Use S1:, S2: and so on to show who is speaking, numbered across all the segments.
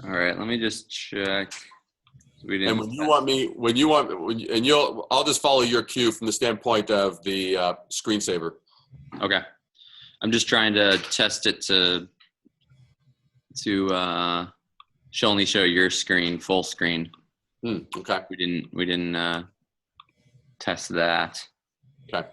S1: All right, let me just check. We
S2: And
S1: didn't.
S2: I'll just follow your cue from the standpoint of the screensaver.
S1: Okay, I'm just trying to test it to only show your screen, full screen.
S2: Okay.
S1: We didn't test that.
S2: Okay.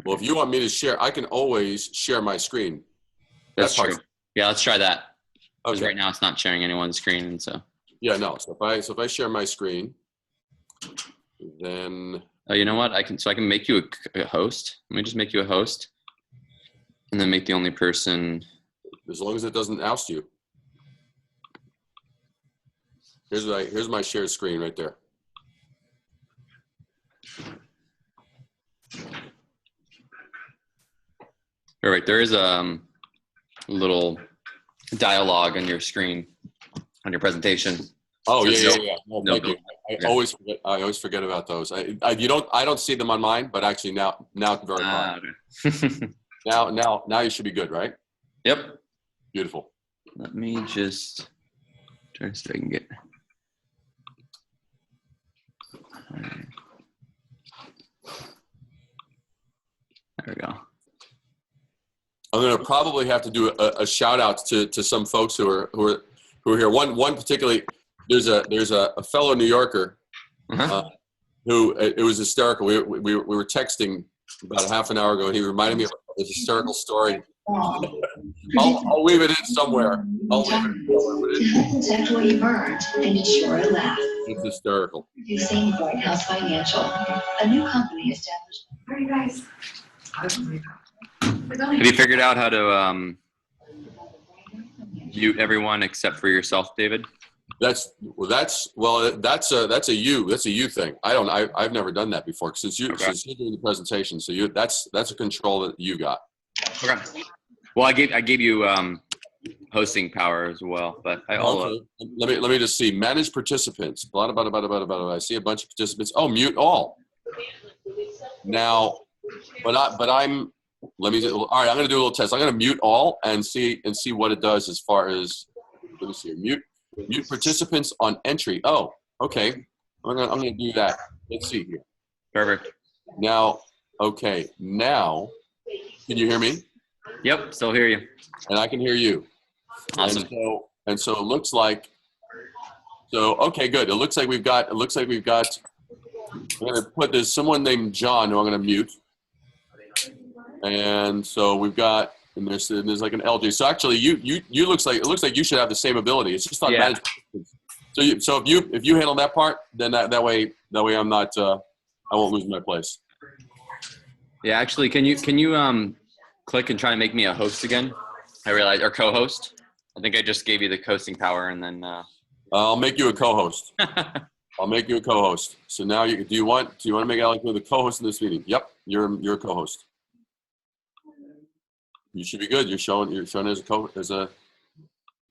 S2: Well, if you want me to share, I can always share my screen.
S1: That's true. Yeah, let's try that. Because
S2: Okay.
S1: right now it's not sharing anyone's screen, and so.
S2: Yeah, no. So if I share my screen, then.
S1: Oh, you know what? I can make you a host. Let me just make you a host, and then make the only person.
S2: As long as it doesn't oust you. Here's my shared screen right there.
S1: All right, there is a little dialogue on your screen on your presentation.
S2: Oh yeah. Well,
S1: no
S2: thank you. I always forget about those. I don't see them on mine, but actually now it's very fine.
S1: Okay.
S2: Now you should be good, right?
S1: Yep.
S2: Beautiful.
S1: Let me just try to see if I can get. There we go.
S2: I'm going to probably have to do a shout out to some folks who are here. One particularly, there's a fellow New Yorker who it was hysterical. We were texting about a half an hour ago, and he reminded me of a hysterical story. I'll leave it in somewhere.
S3: Disinfect what you burned and ensure it lasts.
S2: It's hysterical.
S3: Producing White House Financial, a new company established. Are you guys?
S1: Have you figured out how to mute everyone except for yourself, David?
S2: That's a you thing. I've never done that before since you're doing the presentation. So that's a control that you got.
S1: Okay. Well, I gave you hosting power as well, but
S2: Okay. Let me just see. Manage participants. Blah, blah, blah, blah, blah, blah. I see a bunch of participants. Oh, mute all. Now, all right. I'm going to do a little test. I'm going to mute all and see what it does as far as. Let me see. Mute participants on entry. Oh, okay. I'm going to do that. Let's see here.
S1: Perfect.
S2: Now, okay. Now, can you hear me?
S1: Yep, still hear you.
S2: And I can hear you.
S1: Awesome.
S2: And so it looks like. So okay, good. It looks like we've got. I'm going to put there's someone named John who I'm going to mute. And so we've got, and there's like an LG. So actually, it looks like you should have the same ability. It's just not managed. So if you handle that part, then that way I'm not I won't lose my place.
S1: Yeah, actually, can you click and try to make me a host again? I realized, or co-host. I think I just gave you the hosting power, and then.
S2: I'll make you a co-host. I'll make you a co-host. So now do you want to make Alec the co-host in this meeting? Yep, you're a co-host. You should be good. You're shown as you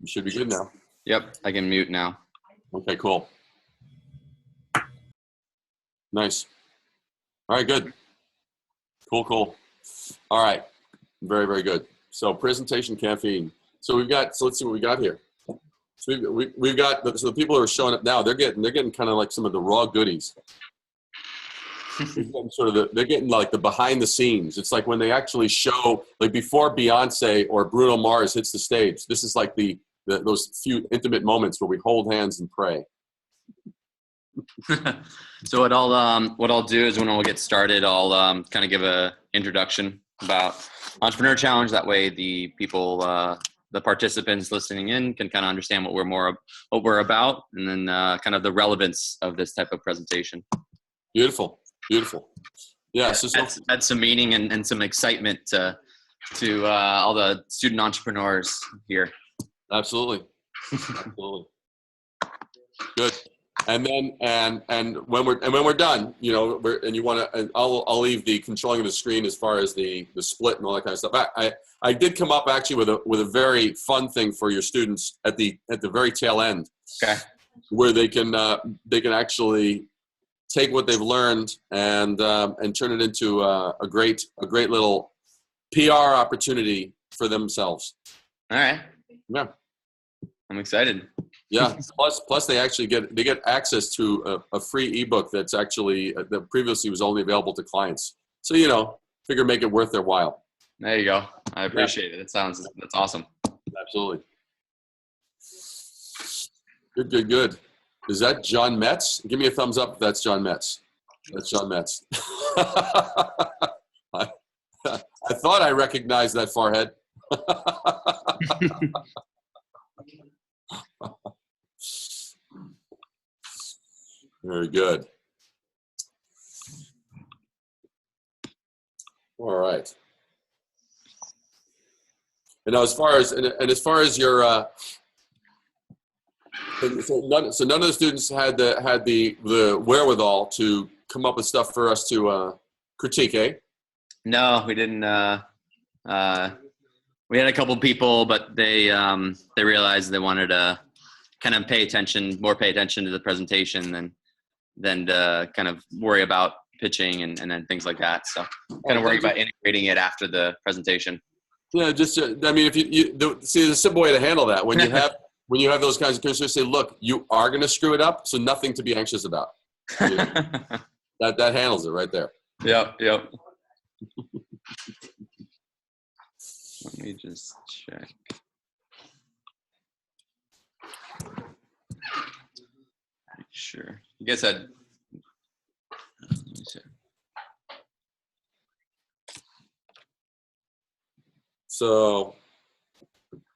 S2: should be good now.
S1: Yep, I can mute now.
S2: Okay, cool. Nice. All right, good. Cool. All right. Very, very good. So presentation caffeine. So let's see what we got here. So we've got the people who are showing up now, they're getting kind of like some of the raw goodies. They're getting like the behind the scenes. It's like when they actually show, like before Beyonce or Bruno Mars hits the stage, this is like those few intimate moments where we hold hands and pray.
S1: So what I'll do is when we'll get started, I'll kind of give a introduction about Entrepreneur Challenge. That way the people, the participants listening in can kind of understand what we're about, and then kind of the relevance of this type of presentation.
S2: Beautiful. Yeah. So
S1: add some meaning and some excitement to all the student entrepreneurs here.
S2: Absolutely. Good. And then and when we're done, I'll leave the controlling of the screen as far as the split and all that kind of stuff. I did come up actually with a very fun thing for your students at the very tail end.
S1: Okay.
S2: Where they can actually take what they've learned and turn it into a great little PR opportunity for themselves.
S1: All right.
S2: Yeah.
S1: I'm excited.
S2: Yeah. Plus they actually get access to a free ebook that's actually that previously was only available to clients. So, figure make it worth their while.
S1: There you go. I appreciate it. That's awesome.
S2: Absolutely. Good. Is that John Metz? Give me a thumbs up if that's John Metz. That's John Metz. I thought I recognized that forehead. Very good. All right. And now, as far as your so none of the students had the wherewithal to come up with stuff for us to critique, eh?
S1: No, we didn't. We had a couple people, but they realized they wanted to kind of pay attention to the presentation than to kind of worry about pitching and then things like that. So kind of worry about integrating it after the presentation. Yeah,
S2: just I mean, if you see, there's a simple way to handle that when you have those kinds of concerns. Say, look, you are going to screw it up, so nothing to be anxious about. That handles it right there.
S1: Yep. Let me just check. Sure. You guys had. Let me see.
S2: So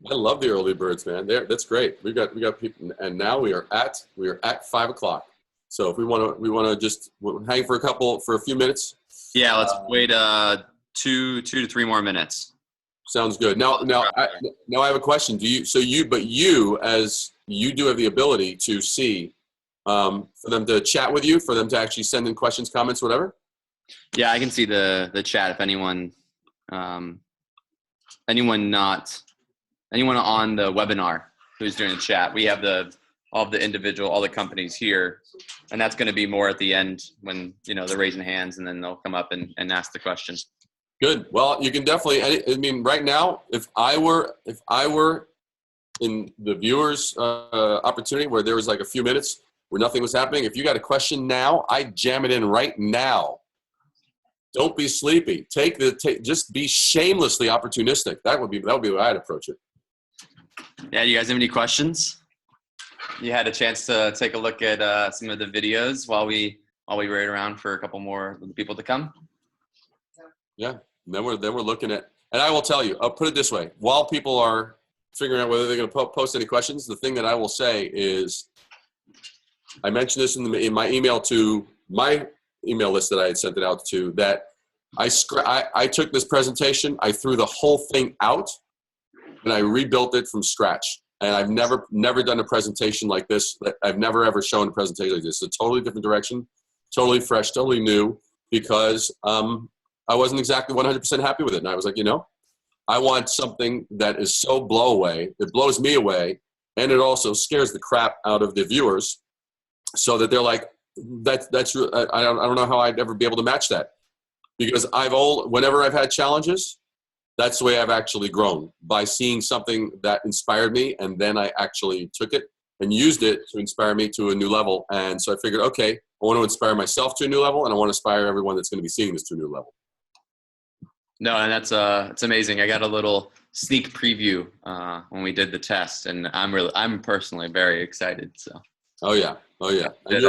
S2: I love the early birds, man. That's great. We got people, and now we are at 5 o'clock. So if we want to just hang for a few minutes.
S1: Yeah, let's wait 2 to 3 more minutes.
S2: Sounds good. Now I have a question. But you as you do have the ability to see for them to chat with you, for them to actually send in questions, comments, whatever.
S1: Yeah, I can see the chat if anyone on the webinar who's doing the chat. We have all the companies here, and that's going to be more at the end when they're raising hands, and then they'll come up and ask the question.
S2: Good. Well, you can definitely. I mean, right now, if I were in the viewers' opportunity where there was like a few minutes where nothing was happening, if you got a question now, I'd jam it in right now. Don't be sleepy. Just be shamelessly opportunistic. That would be the way I'd approach it.
S1: Yeah. You guys have any questions? You had a chance to take a look at some of the videos while we wait around for a couple more people to come.
S2: Yeah. Then we're looking at, and I will tell you, I'll put it this way. While people are figuring out whether they're going to post any questions, the thing that I will say is, I mentioned this in my email to my email list that I had sent it out to, that I took this presentation, I threw the whole thing out, and I rebuilt it from scratch. And I've never done a presentation like this. I've never ever shown a presentation like this. It's a totally different direction, totally fresh, totally new, because I wasn't exactly 100% happy with it. And I was like, I want something that is so it blows me away, and it also scares the crap out of the viewers, so that they're like, that's I don't know how I'd ever be able to match that, because whenever I've had challenges, that's the way I've actually grown, by seeing something that inspired me, and then I actually took it and used it to inspire me to a new level. And so I figured, okay, I want to inspire myself to a new level, and I want to inspire everyone that's going to be seeing this to a new level.
S1: No, and it's amazing. I got a little sneak preview when we did the test, and I'm personally very excited. So.
S2: Oh yeah. And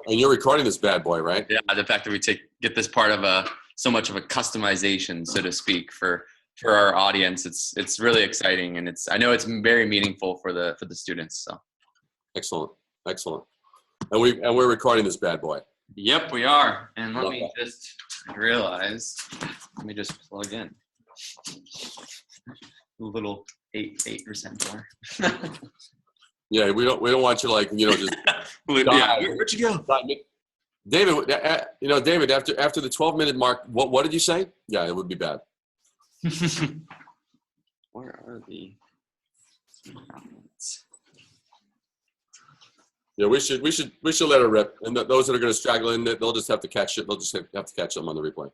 S2: you're recording this bad boy, right?
S1: Yeah, the fact that we get this part of so much of a customization, so to speak, for our audience, it's really exciting, and I know it's very meaningful for the students. So.
S2: Excellent. And we're recording this bad boy.
S1: Yep, we are. And let me just plug in a little 8% more.
S2: Yeah, we don't want you just.
S1: Yeah, where'd you go,
S2: David? David, after the 12-minute mark, what did you say? Yeah, it would be bad.
S1: Where are the comments?
S2: Yeah, we should let it rip. And those that are going to straggle in, they'll just have to catch it. They'll just have to catch them on the replay.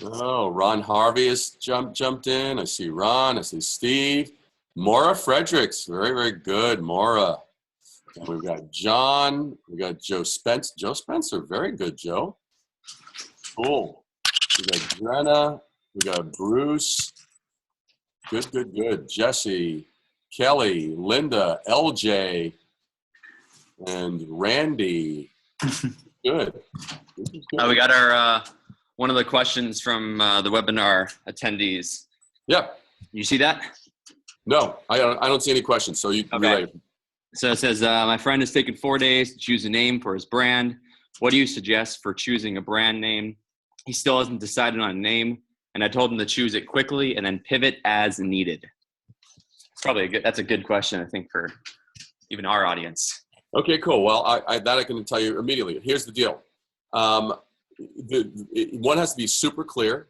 S2: Oh, Ron Harvey has jumped in. I see Ron. I see Steve. Maura Fredericks. Very, very good, Maura. And we've got John. We got Joe Spence. Joe Spencer. Very good, Joe. Cool. We got Brenna. We got Bruce. Good, good, good. Jesse, Kelly, Linda, LJ, and Randy. Good.
S1: We got our one of the questions from the webinar attendees.
S2: Yep.
S1: You see that?
S2: No, I don't see any questions. So you can relate.
S1: So it says, my friend has taken 4 days to choose a name for his brand. What do you suggest for choosing a brand name? He still hasn't decided on a name, and I told him to choose it quickly and then pivot as needed. It's probably that's a good question, I think, for even our audience.
S2: Okay, cool. Well, I can tell you immediately. Here's the deal. One has to be super clear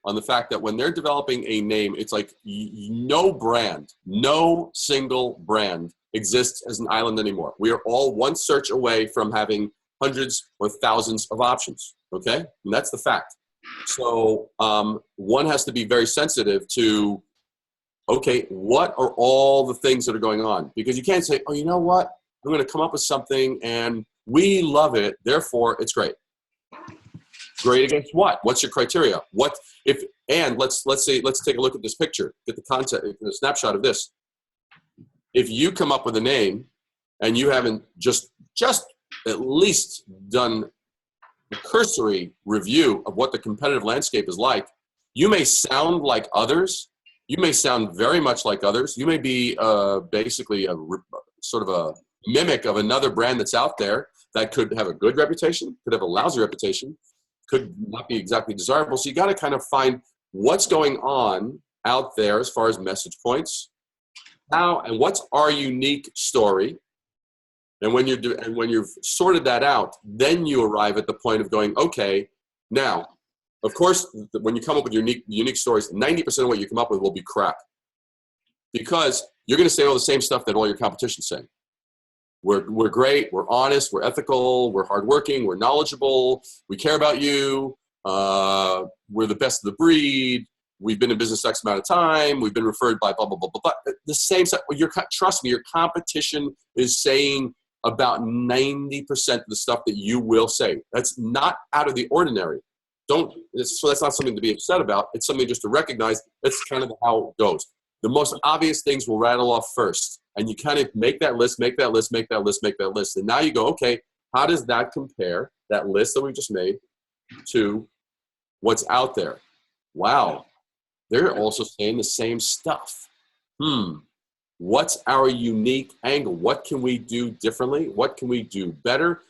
S2: on the fact that when they're developing a name, it's like no single brand exists as an island anymore. We are all one search away from having hundreds or thousands of options, okay? And that's the fact. So one has to be very sensitive to, okay, what are all the things that are going on? Because you can't say, oh, you know what? I'm going to come up with something and we love it, therefore it's great. Great against what? What's your criteria? Let's take a look at this picture. Get the concept, the snapshot of this. If you come up with a name and you haven't just at least done a cursory review of what the competitive landscape is like, you may sound like others. You may sound very much like others. You may be basically a sort of a mimic of another brand that's out there that could have a good reputation, could have a lousy reputation, could not be exactly desirable. So you got to kind of find what's going on out there as far as message points, and what's our unique story. And when you've sorted that out, then you arrive at the point of going, okay, now, of course, when you come up with unique stories, 90% of what you come up with will be crap, because you're going to say all the same stuff that all your competition's saying. We're great, we're honest, we're ethical, we're hardworking, we're knowledgeable, we care about you, we're the best of the breed, we've been in business X amount of time, we've been referred by blah, blah, blah, blah, blah. The same stuff. Trust me, your competition is saying about 90% of the stuff that you will say. That's not out of the ordinary. So that's not something to be upset about. It's something just to recognize. That's kind of how it goes. The most obvious things will rattle off first. And you kind of make that list. And now you go, okay, how does that compare, that list that we just made, to what's out there? Wow, they're also saying the same stuff. What's our unique angle? What can we do differently? What can we do better?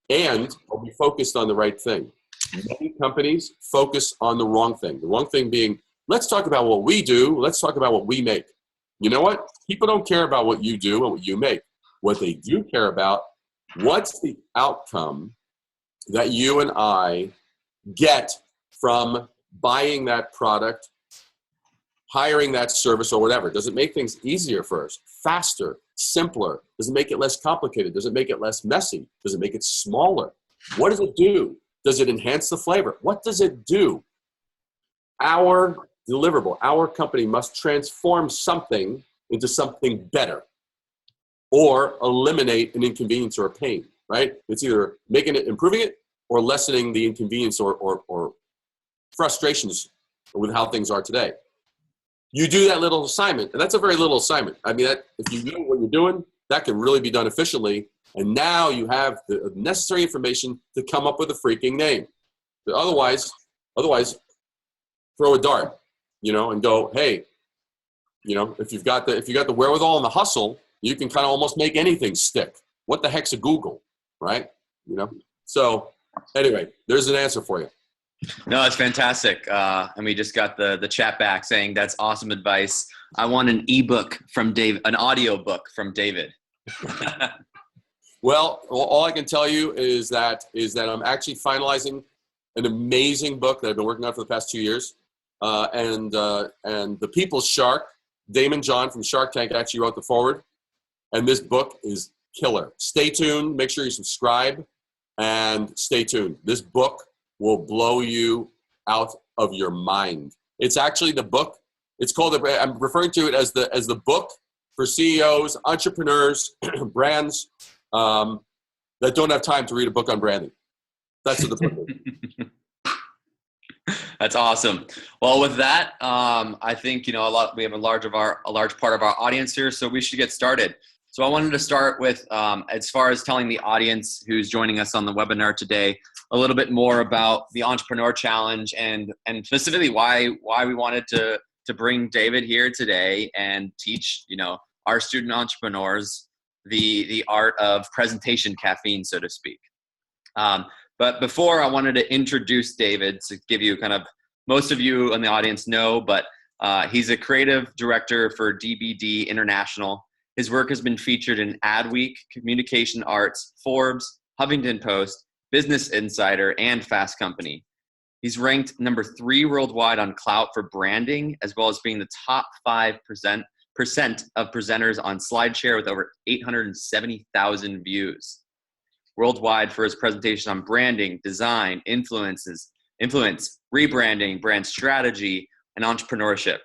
S2: And are we focused on the right thing? Many companies focus on the wrong thing. The wrong thing being, let's talk about what we do. Let's talk about what we make. You know what? People don't care about what you do and what you make. What they do care about, what's the outcome that you and I get from buying that product, hiring that service, or whatever? Does it make things easier for us, faster, simpler? Does it make it less complicated? Does it make it less messy? Does it make it smaller? What does it do? Does it enhance the flavor? What does it do? Our deliverable, our company must transform something into something better, or eliminate an inconvenience or a pain, right? It's either making it, improving it, or lessening the inconvenience or frustrations with how things are today. You do that little assignment, and that's a very little assignment. I mean, if you know what you're doing, that can really be done efficiently, and now you have the necessary information to come up with a freaking name. But otherwise, throw a dart, and go, hey, if you've got the wherewithal and the hustle, you can kind of almost make anything stick. What the heck's a Google, right? So anyway, there's an answer for you.
S1: No, it's fantastic. And we just got the chat back saying that's awesome advice. I want an ebook from Dave, an audio book from David.
S2: Well, all I can tell you is that I'm actually finalizing an amazing book that I've been working on for the past 2 years. And the People's Shark, Damon John from Shark Tank actually wrote the foreword. And this book is killer. Stay tuned. Make sure you subscribe and stay tuned. This book will blow you out of your mind. It's actually the book. It's called, I'm referring to it as the book for CEOs, entrepreneurs, brands that don't have time to read a book on branding. That's what the book is.
S1: That's awesome. Well, with that, I think, we have a large part of our audience here, so we should get started. So I wanted to start with, as far as telling the audience who's joining us on the webinar today, a little bit more about the Entrepreneur Challenge and specifically why we wanted to bring David here today and teach, our student entrepreneurs the art of presentation caffeine, so to speak. But before, I wanted to introduce David to give you most of you in the audience know, but he's a creative director for DBD International. His work has been featured in Adweek, Communication Arts, Forbes, Huffington Post, Business Insider, and Fast Company. He's ranked number 3 worldwide on Clout for branding, as well as being the top 5% of presenters on SlideShare with over 870,000 views worldwide for his presentation on branding, design, influence, rebranding, brand strategy, and entrepreneurship.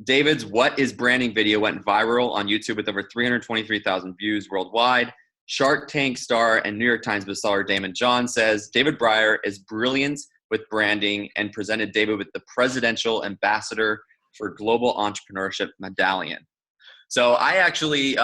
S1: David's What is Branding video went viral on YouTube with over 323,000 views worldwide. Shark Tank star and New York Times bestseller Damon John says David Brier is brilliant with branding and presented David with the Presidential Ambassador for Global Entrepreneurship Medallion. So I actually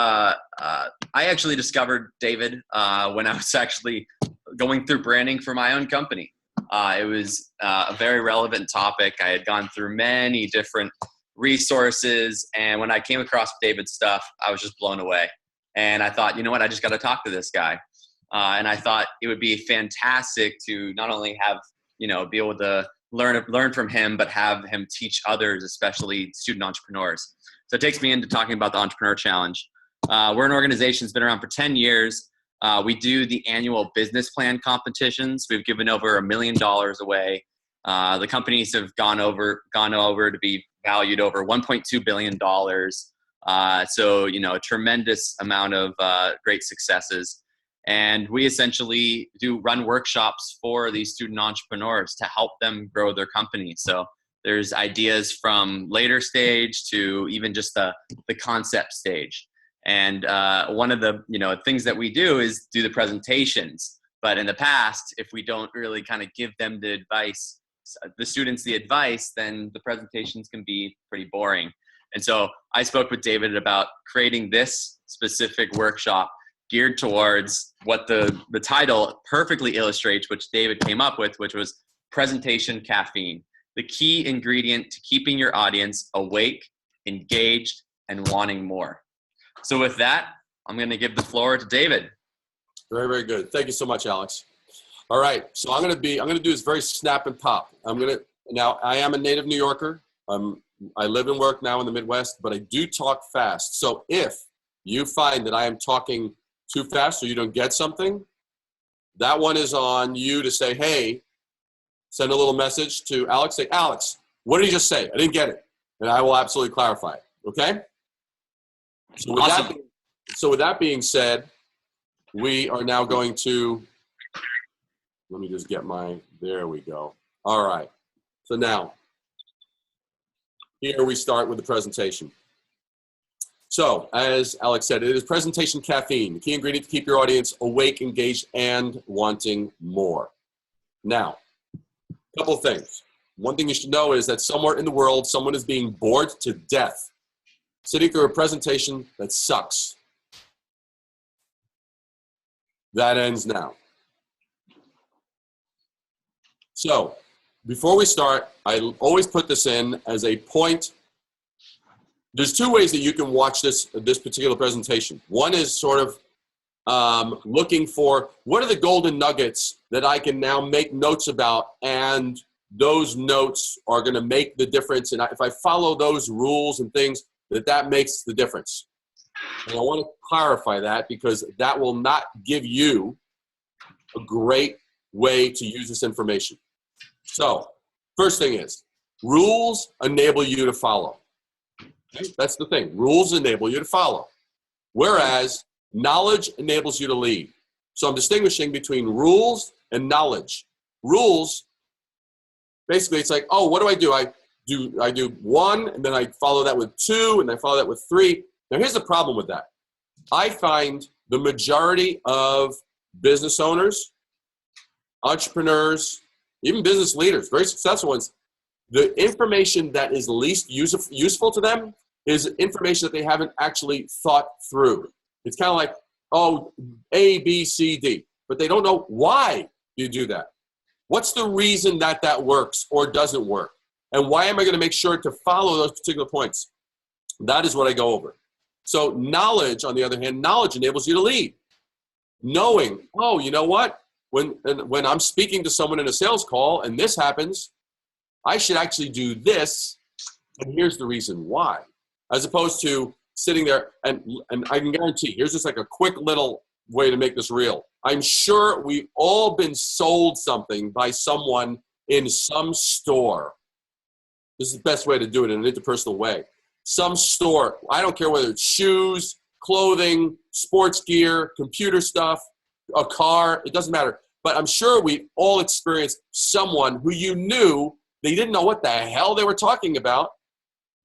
S1: discovered David when I was actually going through branding for my own company. It was a very relevant topic. I had gone through many different resources, and when I came across David's stuff, I was just blown away. And I thought, you know what, I just got to talk to this guy. And I thought it would be fantastic to not only have, be able to learn from him, but have him teach others, especially student entrepreneurs. So it takes me into talking about the Entrepreneur Challenge. We're an organization that's been around for 10 years. We do the annual business plan competitions. We've given over $1 million away. The companies have gone over to be valued over $1.2 billion. So, a tremendous amount of great successes. And we essentially run workshops for these student entrepreneurs to help them grow their company. So there's ideas from later stage to even just the concept stage. And one of the things that we do is do the presentations. But in the past, if we don't really give them the students the advice, then the presentations can be pretty boring. And so I spoke with David about creating this specific workshop geared towards what the title perfectly illustrates, which David came up with, which was Presentation Caffeine, the key ingredient to keeping your audience awake, engaged, and wanting more. So with that, I'm going to give the floor to David.
S2: Very, very good. Thank you so much, Alex. All right. So I'm going to do this very snap and pop. Now I am a native New Yorker. I live and work now in the Midwest, but I do talk fast. So if you find that I am talking too fast or you don't get something, that one is on you to say, hey, send a little message to Alex. Say, Alex, what did he just say? I didn't get it. And I will absolutely clarify it. Okay? So with,
S1: awesome.
S2: with that being said, we are now going to, let me just get there we go. All right. So now, here we start with the presentation. So, as Alex said, it is Presentation Caffeine, the key ingredient to keep your audience awake, engaged, and wanting more. Now, a couple of things. One thing you should know is that somewhere in the world, someone is being bored to death, sitting through a presentation that sucks. That ends now. So, before we start, I always put this in as a point. There's 2 ways that you can watch this particular presentation. One is sort of looking for what are the golden nuggets that I can now make notes about, and those notes are going to make the difference. And if I follow those rules and things, that makes the difference. And I want to clarify that because that will not give you a great way to use this information. So, first thing is, rules enable you to follow. Okay? That's the thing. Rules enable you to follow. Whereas knowledge enables you to lead. So I'm distinguishing between rules and knowledge. Rules, basically it's like, oh, what do? I do one, and then I follow that with two, and I follow that with three. Now here's the problem with that. I find the majority of business owners, entrepreneurs, even business leaders, very successful ones, the information that is least useful to them is information that they haven't actually thought through. It's kind of like, oh, A, B, C, D. But they don't know why you do that. What's the reason that that works or doesn't work? And why am I going to make sure to follow those particular points? That is what I go over. So knowledge, on the other hand, knowledge enables you to lead. Knowing, oh, you know what? When I'm speaking to someone in a sales call and this happens, I should actually do this, and here's the reason why. As opposed to sitting there, and I can guarantee, here's just like a quick little way to make this real. I'm sure we've all been sold something by someone in some store. This is the best way to do it in an interpersonal way. Some store, I don't care whether it's shoes, clothing, sports gear, computer stuff, a car, it doesn't matter. But I'm sure we all experienced someone who you knew they didn't know what the hell they were talking about,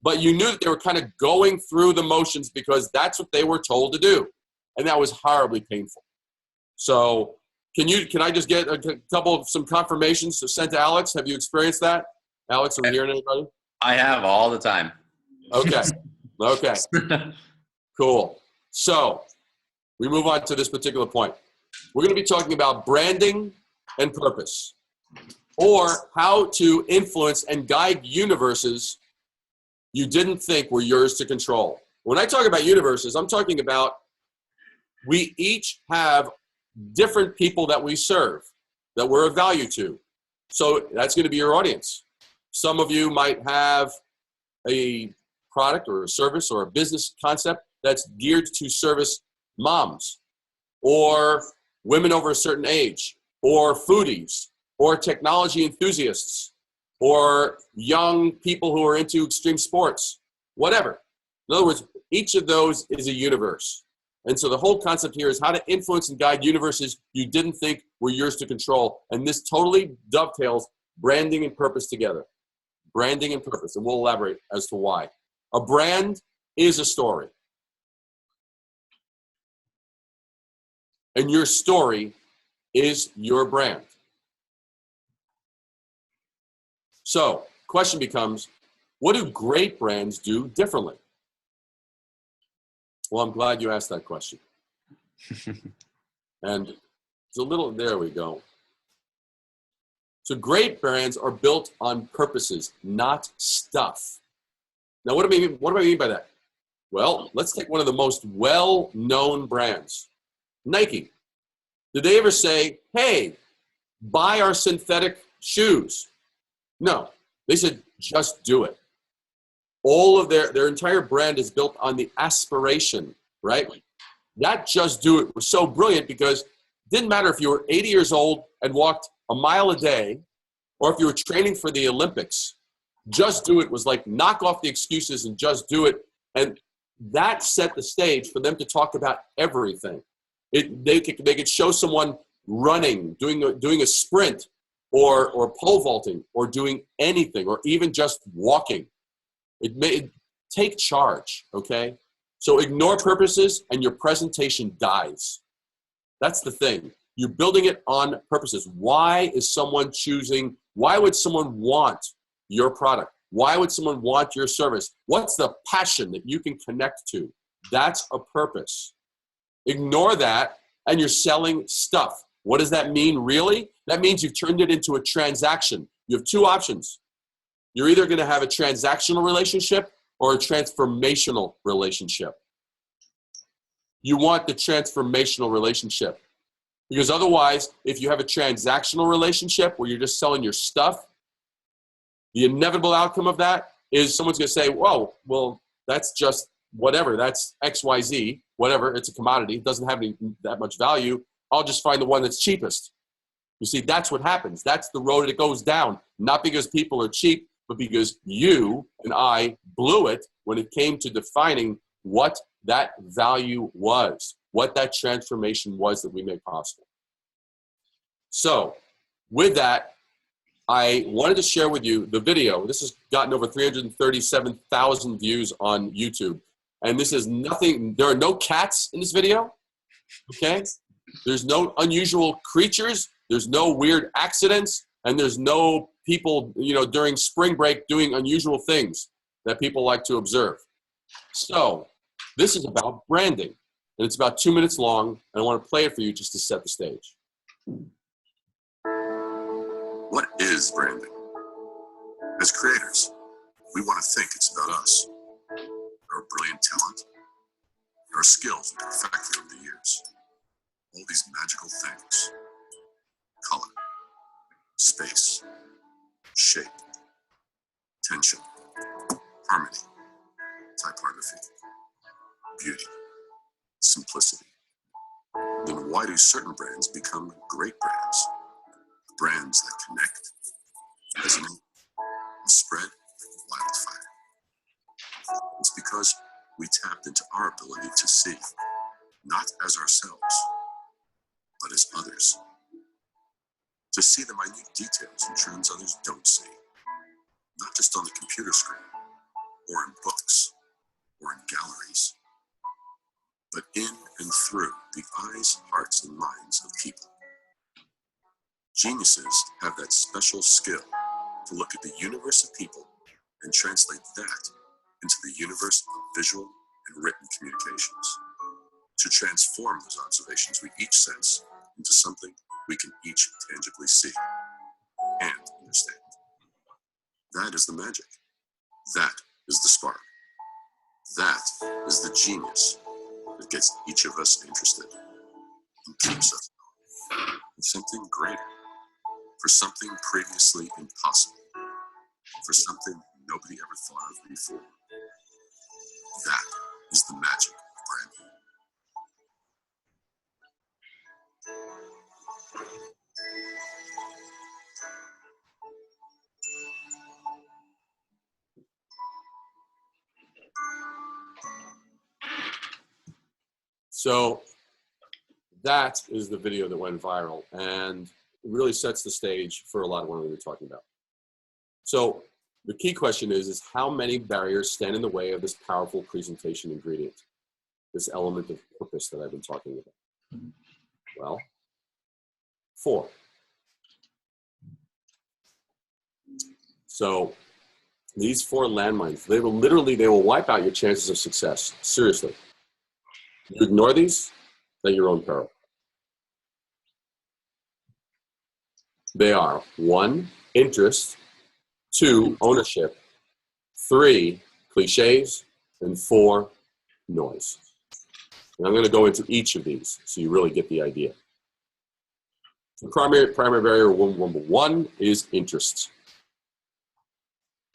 S2: but you knew that they were kind of going through the motions because that's what they were told to do. And that was horribly painful. So can I just get a couple of some confirmations sent to Alex? Have you experienced that? Alex, are we hearing anybody?
S1: I have all the time.
S2: Okay. Okay. Cool. So we move on to this particular point. We're going to be talking about branding and purpose, or how to influence and guide universes you didn't think were yours to control. When I talk about universes, I'm talking about we each have different people that we serve, that we're of value to. So that's going to be your audience. Some of you might have a product or a service or a business concept that's geared to service moms or women over a certain age or foodies or technology enthusiasts or young people who are into extreme sports, whatever. In other words, each of those is a universe. And so the whole concept here is how to influence and guide universes you didn't think were yours to control. And this totally dovetails branding and purpose together. Branding and purpose, and we'll elaborate as to why. A brand is a story. And your story is your brand. So, question becomes, what do great brands do differently? Well, I'm glad you asked that question. And it's a little, there we go. So great brands are built on purposes, not stuff. Now, what do I mean by that? Well, let's take one of the most well-known brands, Nike. Did they ever say, hey, buy our synthetic shoes? No, they said, just do it. All of their entire brand is built on the aspiration, right? That just do it was so brilliant because it didn't matter if you were 80 years old and walked a mile a day, or if you were training for the Olympics. Just do it was like knock off the excuses and just do it. And that set the stage for them to talk about everything. They could show someone running, doing a sprint, or pole vaulting, or doing anything, or even just walking. Take charge, okay? So ignore purposes and your presentation dies. That's the thing. You're building it on purposes. Why would someone want your product? Why would someone want your service? What's the passion that you can connect to? That's a purpose. Ignore that and you're selling stuff. What does that mean really? That means you've turned it into a transaction. You have two options. You're either going to have a transactional relationship or a transformational relationship. You want the transformational relationship. Because otherwise, if you have a transactional relationship where you're just selling your stuff, the inevitable outcome of that is someone's going to say, whoa, well, that's just whatever, that's XYZ, whatever, it's a commodity, it doesn't have that much value, I'll just find the one that's cheapest. You see, that's what happens. That's the road it goes down, not because people are cheap, but because you and I blew it when it came to defining what that value was, what that transformation was that we made possible. So with that, I wanted to share with you the video. This has gotten over 337,000 views on YouTube. And this is nothing, there are no cats in this video, okay? There's no unusual creatures, there's no weird accidents, and there's no people, you know, during spring break doing unusual things that people like to observe. So this is about branding, and it's about 2 minutes long, and I want to play it for you just to set the stage.
S4: What is branding? As creators, we want to think it's about us, our brilliant talent, our skills we perfected over the years, all these magical things: color, space, shape, tension, harmony, typography, beauty, simplicity. Then why do certain brands become great brands? Brands that connect, resonate, and spread like wildfire. It's because we tapped into our ability to see, not as ourselves, but as others. To see the minute details and trends others don't see, not just on the computer screen, or in books, or in galleries, but in and through the eyes, hearts, and minds of people. Geniuses have that special skill to look at the universe of people and translate that into the universe of visual and written communications, to transform those observations we each sense into something we can each tangibly see and understand. That is the magic. That is the spark. That is the genius that gets each of us interested and keeps us going for something greater, for something previously impossible, for something nobody ever thought of before. That is the magic of branding.
S2: So that is the video that went viral, and it really sets the stage for a lot of what we're going to be talking about. So the key question is how many barriers stand in the way of this powerful presentation ingredient, this element of purpose that I've been talking about? Well, 4. So these 4 landmines, they will wipe out your chances of success. Seriously. You ignore these, at your own peril. They are 1, interest, 2, ownership, 3, cliches, and 4, noise. And I'm going to go into each of these so you really get the idea. The primary barrier number 1 is interest.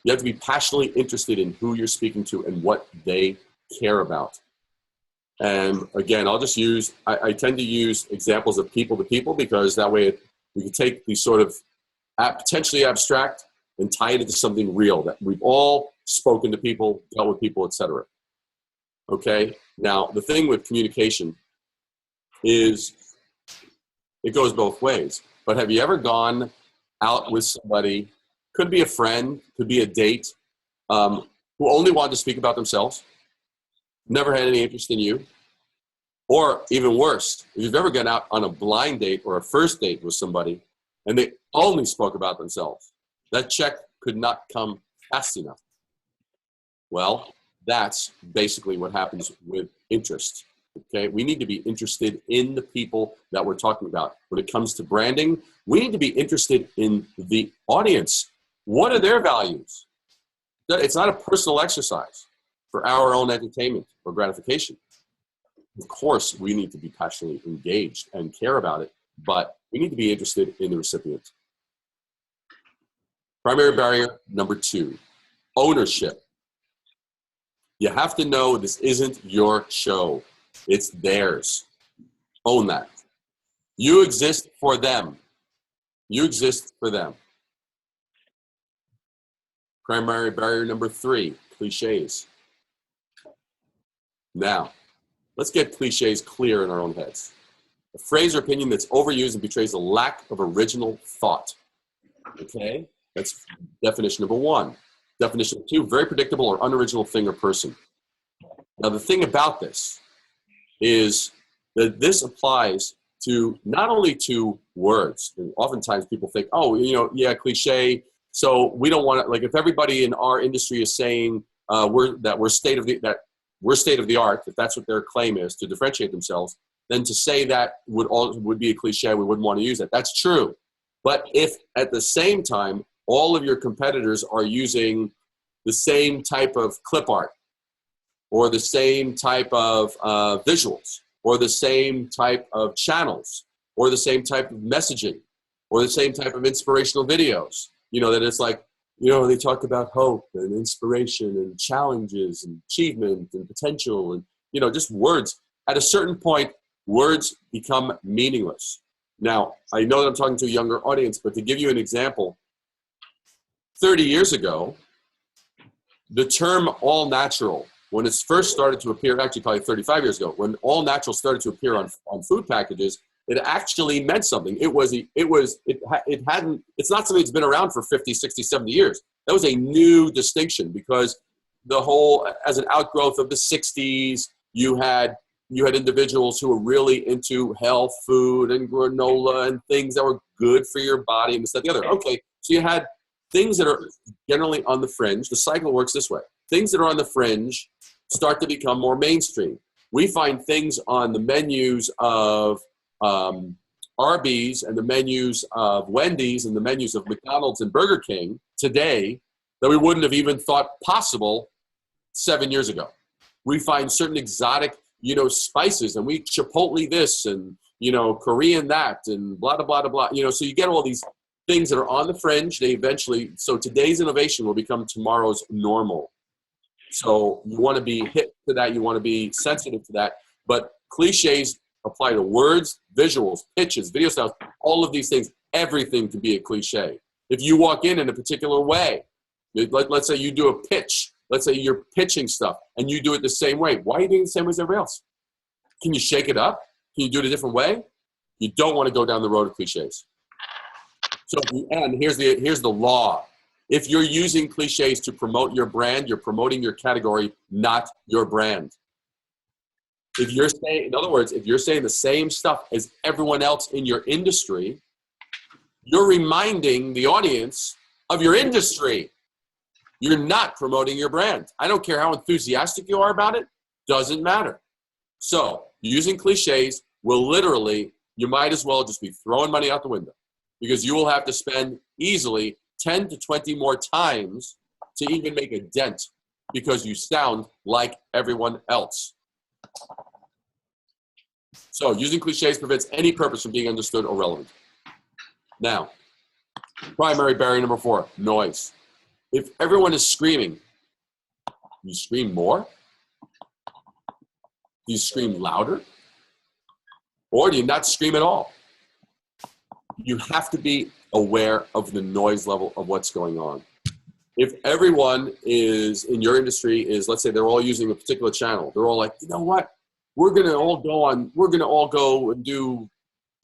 S2: You have to be passionately interested in who you're speaking to and what they care about. And again, I'll just use, I tend to use examples of people to people because that way we can take these sort of potentially abstract and tie it into something real that we've all spoken to people, dealt with people, etc. Okay, now the thing with communication is it goes both ways. But have you ever gone out with somebody, could be a friend, could be a date, who only wanted to speak about themselves? Never had any interest in you? Or even worse, if you've ever gone out on a blind date or a first date with somebody and they only spoke about themselves, that check could not come fast enough. Well, that's basically what happens with interest. Okay, we need to be interested in the people that we're talking about. When it comes to branding, we need to be interested in the audience. What are their values? It's not a personal exercise for our own entertainment or gratification. Of course, we need to be passionately engaged and care about it, but we need to be interested in the recipient. Primary barrier number 2, ownership. You have to know this isn't your show. It's theirs. Own that. You exist for them. You exist for them. Primary barrier number 3, cliches. Now, let's get cliches clear in our own heads. A phrase or opinion that's overused and betrays a lack of original thought. Okay? That's definition number 1. Definition 2, very predictable or unoriginal thing or person. Now, the thing about this is that this applies to not only to words. And oftentimes people think, oh, yeah, cliche. So we don't want to, like, if everybody in our industry is saying we're state of the art, if that's what their claim is to differentiate themselves, then to say that would be a cliche. We wouldn't want to use that. That's true. But if at the same time all of your competitors are using the same type of clip art, or the same type of visuals, or the same type of channels, or the same type of messaging, or the same type of inspirational videos, that it's like, they talk about hope and inspiration and challenges and achievement and potential and, just words. At a certain point, words become meaningless. Now, I know that I'm talking to a younger audience, but to give you an example, 30 years ago, the term all natural, when it first started to appear, actually probably 35 years ago, when all natural started to appear on food packages, it actually meant something. It's not something that's been around for 50, 60, 70 years. That was a new distinction because as an outgrowth of the 60s, you had individuals who were really into health food and granola and things that were good for your body and this, that, the other. Okay, so you had things that are generally on the fringe. The cycle works this way. Things that are on the fringe start to become more mainstream. We find things on the menus of Arby's and the menus of Wendy's and the menus of McDonald's and Burger King today that we wouldn't have even thought possible 7 years ago. We find certain exotic, spices, and we Chipotle this and, Korean that and blah, blah, blah, blah. So you get all these things that are on the fringe. So today's innovation will become tomorrow's normal. So you want to be hip to that. You want to be sensitive to that. But cliches apply to words, visuals, pitches, video styles, all of these things. Everything can be a cliche. If you walk in a particular way, let's say you do a pitch. Let's say you're pitching stuff and you do it the same way. Why are you doing it the same way as everybody else? Can you shake it up? Can you do it a different way? You don't want to go down the road of cliches. So and here's the law. If you're using cliches to promote your brand, you're promoting your category, not your brand. If you're saying, in other words, if you're saying the same stuff as everyone else in your industry, you're reminding the audience of your industry. You're not promoting your brand. I don't care how enthusiastic you are about it, doesn't matter. So using cliches will literally, you might as well just be throwing money out the window because you will have to spend easily 10 to 20 more times to even make a dent because you sound like everyone else. So using cliches prevents any purpose from being understood or relevant. Now, primary barrier number 4, noise. If everyone is screaming, you scream more? Do you scream louder? Or do you not scream at all? You have to be aware of the noise level of what's going on. If everyone is in your industry is, let's say they're all using a particular channel, they're all like, you know what? We're gonna all go and do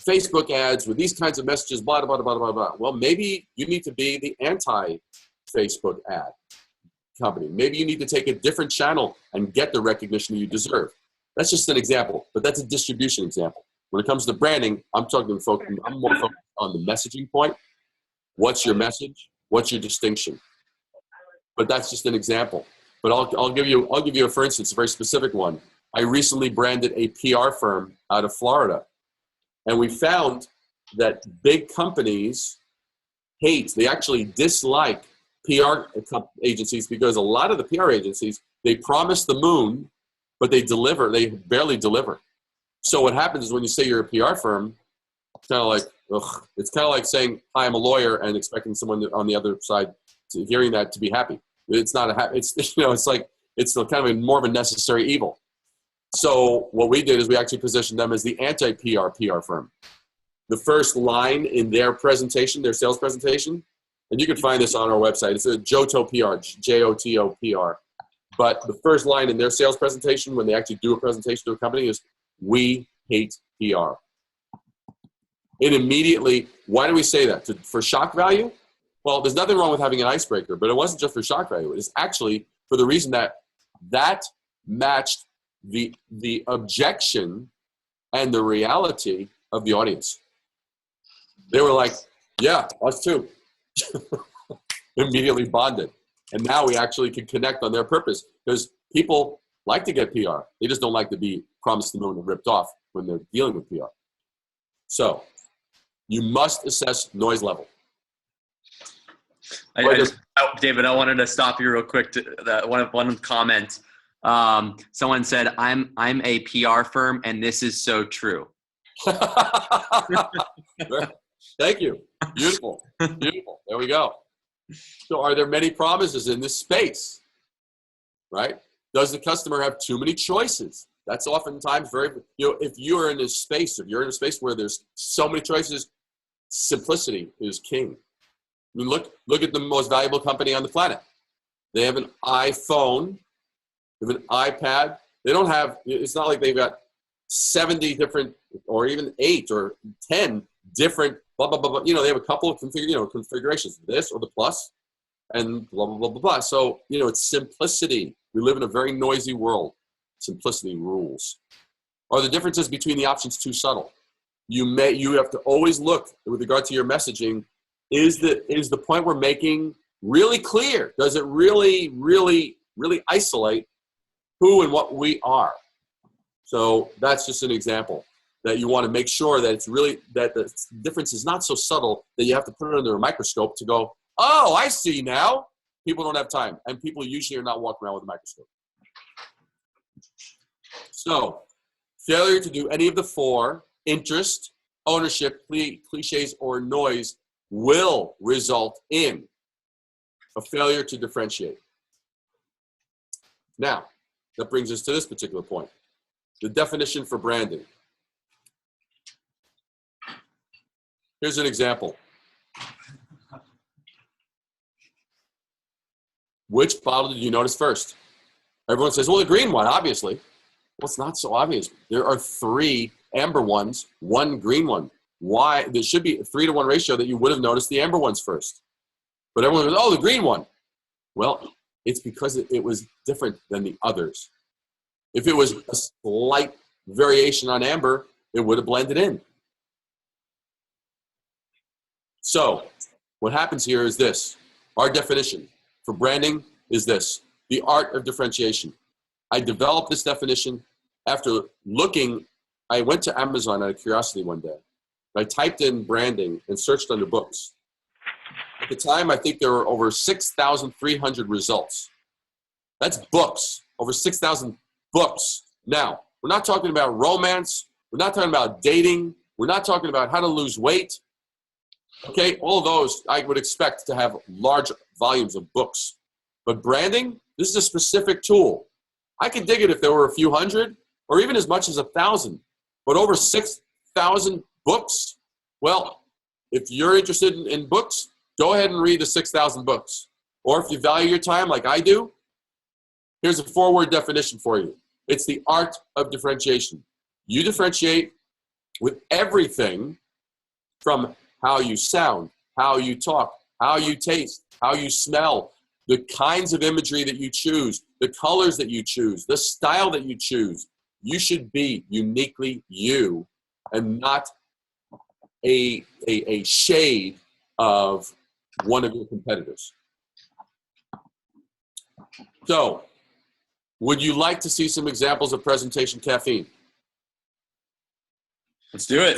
S2: Facebook ads with these kinds of messages, blah, blah, blah, blah, blah. Well, maybe you need to be the anti-Facebook ad company. Maybe you need to take a different channel and get the recognition you deserve. That's just an example, but that's a distribution example. When it comes to branding, I'm more focused on the messaging point. What's your message? What's your distinction? But that's just an example. But I'll give you for instance, a very specific one. I recently branded a PR firm out of Florida. And we found that big companies they actually dislike PR agencies because a lot of the PR agencies, they promise the moon, but they barely deliver. So what happens is when you say you're a PR firm, it's kind of like, ugh. It's kind of like saying, hi, I'm a lawyer and expecting someone on the other side hearing that to be happy. It's not it's like, It's kind of more of a necessary evil. So what we did is we actually positioned them as the anti-PR PR firm. The first line in their presentation, their sales presentation, and you can find this on our website. It's a JOTO PR, Joto PR. But the first line in their sales presentation, when they actually do a presentation to a company, is "We hate PR." It immediately, why do we say that? For shock value? Well, there's nothing wrong with having an icebreaker, but it wasn't just for shock value. It's actually for the reason that matched the objection and the reality of the audience. They were like, yeah, us too. Immediately bonded. And now we actually can connect on their purpose, because people like to get PR. They just don't like to be promised the moon and ripped off when they're dealing with PR. So you must assess noise level.
S1: David, I wanted to stop you real quick. One comment. Someone said, "I'm a PR firm, and this is so true."
S2: Thank you. Beautiful. Beautiful. There we go. So are there many promises in this space? Right? Does the customer have too many choices? That's oftentimes if you're in a space where there's so many choices, simplicity is king. I mean, look at the most valuable company on the planet. They have an iPhone, they have an iPad. They don't have, it's not like they've got 70 different, or even 8 or 10 different blah, blah, blah, blah. They have a couple of configurations, this or the plus, and blah, blah, blah, blah, blah. So, it's simplicity. We live in a very noisy world. Simplicity rules. Are the differences between the options too subtle? You have to always look with regard to your messaging. Is the point we're making really clear? Does it really, really, really isolate who and what we are? So that's just an example that you want to make sure that it's really, that the difference is not so subtle that you have to put it under a microscope to go, oh, I see now. People don't have time, and people usually are not walking around with a microscope. So failure to do any of the 4, interest, ownership, cliches, or noise, will result in a failure to differentiate. Now, that brings us to this particular point. The definition for branding. Here's an example. Which bottle did you notice first? Everyone says, well, the green one, obviously. Well, it's not so obvious. There are 3 amber ones, 1 green one. Why? There should be a 3-to-1 ratio that you would have noticed the amber ones first. But everyone goes, oh, the green one. Well, it's because it was different than the others. If it was a slight variation on amber, it would have blended in. So what happens here is this. Our definition for branding is this: the art of differentiation. I developed this definition after looking. I went to Amazon out of curiosity one day. I typed in branding and searched under books. At the time, I think there were over 6,300 results. That's books, over 6,000 books. Now, we're not talking about romance. We're not talking about dating. We're not talking about how to lose weight. Okay, all of those I would expect to have large volumes of books. But branding, this is a specific tool. I could dig it if there were a few hundred or even as much as 1,000. But over 6,000 books? Well, if you're interested in books, go ahead and read the 6,000 books. Or if you value your time like I do, here's a 4-word definition for you. It's the art of differentiation. You differentiate with everything from how you sound, how you talk, how you taste, how you smell, the kinds of imagery that you choose, the colors that you choose, the style that you choose. You should be uniquely you and not a shade of one of your competitors. So, would you like to see some examples of presentation caffeine?
S1: Let's do it.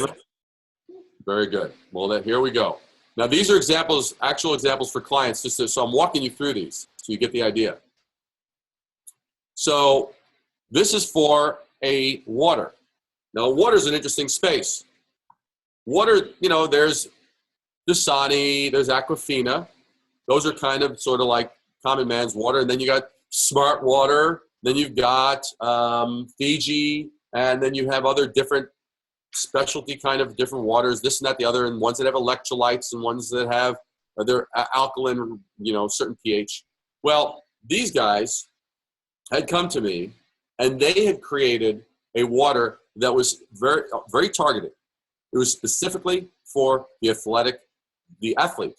S2: Very good. Well, here we go. Now, these are examples, actual examples for clients, so I'm walking you through these so you get the idea. So this is for a water. Now, water is an interesting space. Water, there's Dasani, there's Aquafina. Those are kind of sort of like common man's water. And then you got Smart Water, then you've got Fiji, and then you have other different specialty kind of different waters, this and that, the other, and ones that have electrolytes and ones that have their alkaline, certain pH. Well, these guys had come to me, and they had created a water that was very, very targeted. It was specifically for the athlete.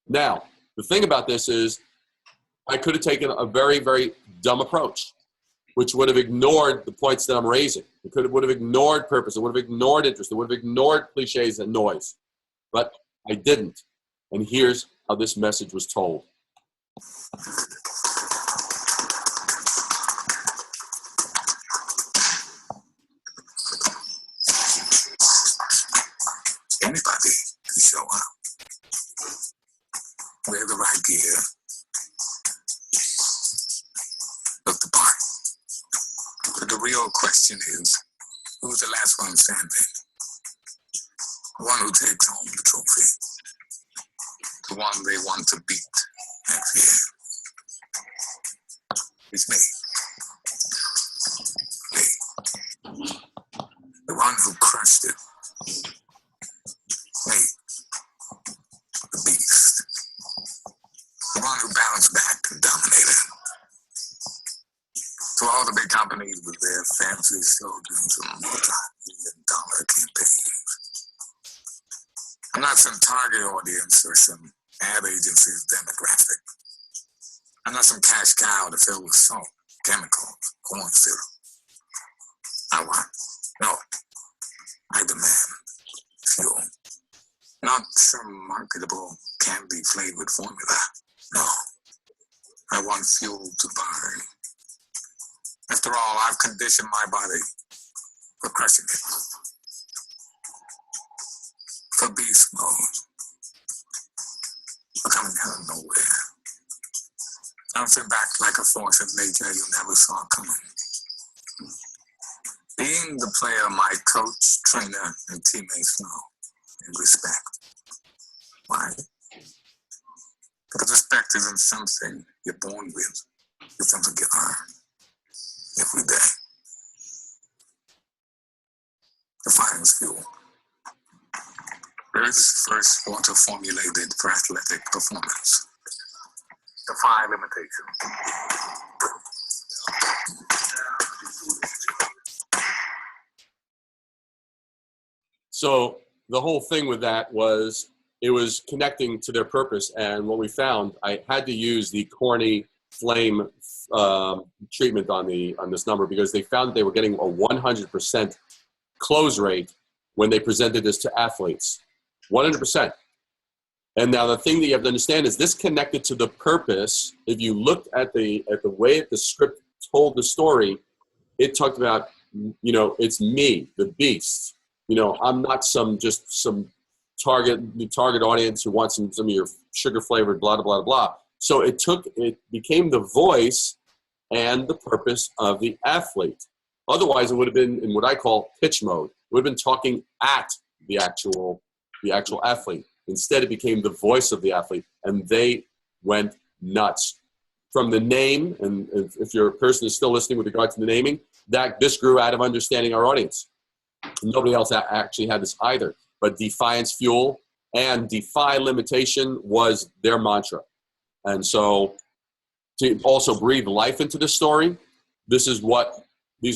S2: Now, the thing about this is I could have taken a very, very dumb approach, which would have ignored the points that I'm raising. It would have ignored purpose. It would have ignored interest. It would have ignored cliches and noise. But I didn't. And here's how this message was told.
S4: Anybody can show up. Wear the right gear. Look the part. But the real question is, who's the last one standing? The one who takes home the trophy. The one they want to beat next year. It's me. Me. The one who crushed it. Me. The beast. The one who bounced back and dominated. To all the big companies with their fancy slogans and multi-million-dollar campaigns. I'm not some target audience or some ad agency's demographic. I'm not some cash cow to fill with salt, chemicals, corn syrup. I demand fuel. Not some marketable candy-flavored formula. No. I want fuel to burn. After all, I've conditioned my body for crushing it. For beast mode. For coming out of nowhere. Bouncing back like a force of nature you never saw coming. Being the player my coach, trainer, and teammates know and respect. Why? Because respect isn't something you're born with. It's something you earn. Every day. Defiance fuel. Earth's first water formulated for athletic performance. Defy limitation.
S2: So the whole thing with that was it was connecting to their purpose. And what we found, I had to use the corny flame treatment on this number because they found that they were getting a 100% close rate when they presented this to athletes. 100%. And now the thing that you have to understand is this connected to the purpose. If you looked at the way the script told the story, it talked about, it's me, the beast. I'm not some target audience who wants some of your sugar flavored blah, blah, blah. So it became the voice and the purpose of the athlete. Otherwise, it would have been in what I call pitch mode. It would have been talking at the actual athlete. Instead, it became the voice of the athlete, and they went nuts. From the name, and if your person is still listening with regard to the naming, this grew out of understanding our audience. Nobody else actually had this either. But Defiance Fuel and Defy Limitation was their mantra. And so to also breathe life into the story, these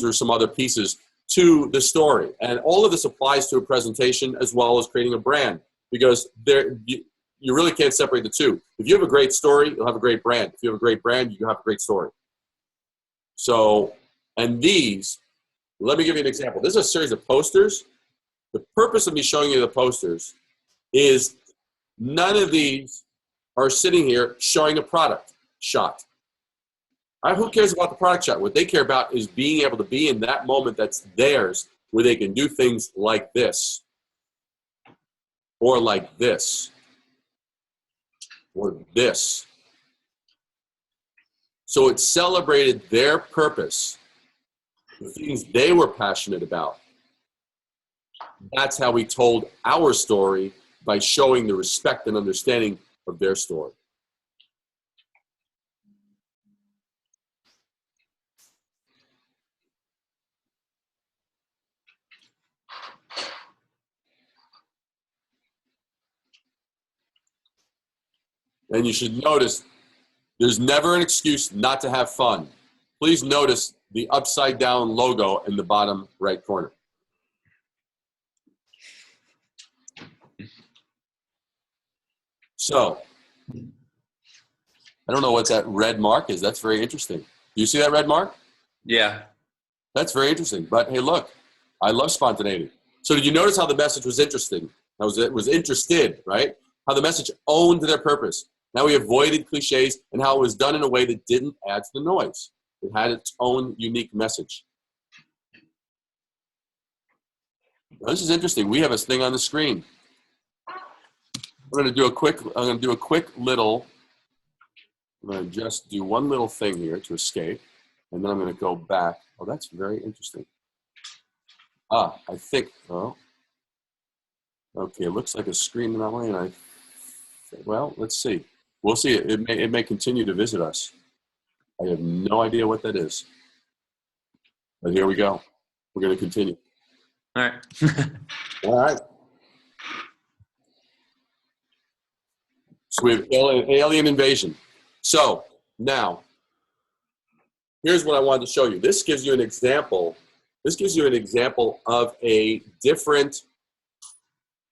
S2: are some other pieces to the story. And all of this applies to a presentation as well as creating a brand, because you really can't separate the two. If you have a great story, you'll have a great brand. If you have a great brand, you have a great story. So, and let me give you an example. This is a series of posters. The purpose of me showing you the posters is none of these are sitting here showing a product shot. Who cares about the product shot? What they care about is being able to be in that moment that's theirs, where they can do things like this, or like this, or this. So it celebrated their purpose, the things they were passionate about. That's how we told our story, by showing the respect and understanding of their story. And you should notice there's never an excuse not to have fun. Please notice the upside down logo in the bottom right corner. So, I don't know what that red mark is. That's very interesting. Do you see that red mark?
S1: Yeah.
S2: That's very interesting. But hey, look, I love spontaneity. So did you notice how the message was interesting? It was interested, right? How the message owned their purpose. Now we avoided cliches and how it was done in a way that didn't add to the noise. It had its own unique message. Now, this is interesting. We have a thing on the screen. I'm going to do a quick little, I'm going to just do one little thing here to escape, and then I'm going to go back. Oh, that's very interesting. I think, oh, okay, it looks like a screen anomaly, and well, let's see. We'll see. It may continue to visit us. I have no idea what that is. But here we go. We're going to continue.
S1: All right.
S2: All right. So we have alien invasion. So now, here's what I wanted to show you. This gives you an example. This gives you an example of a different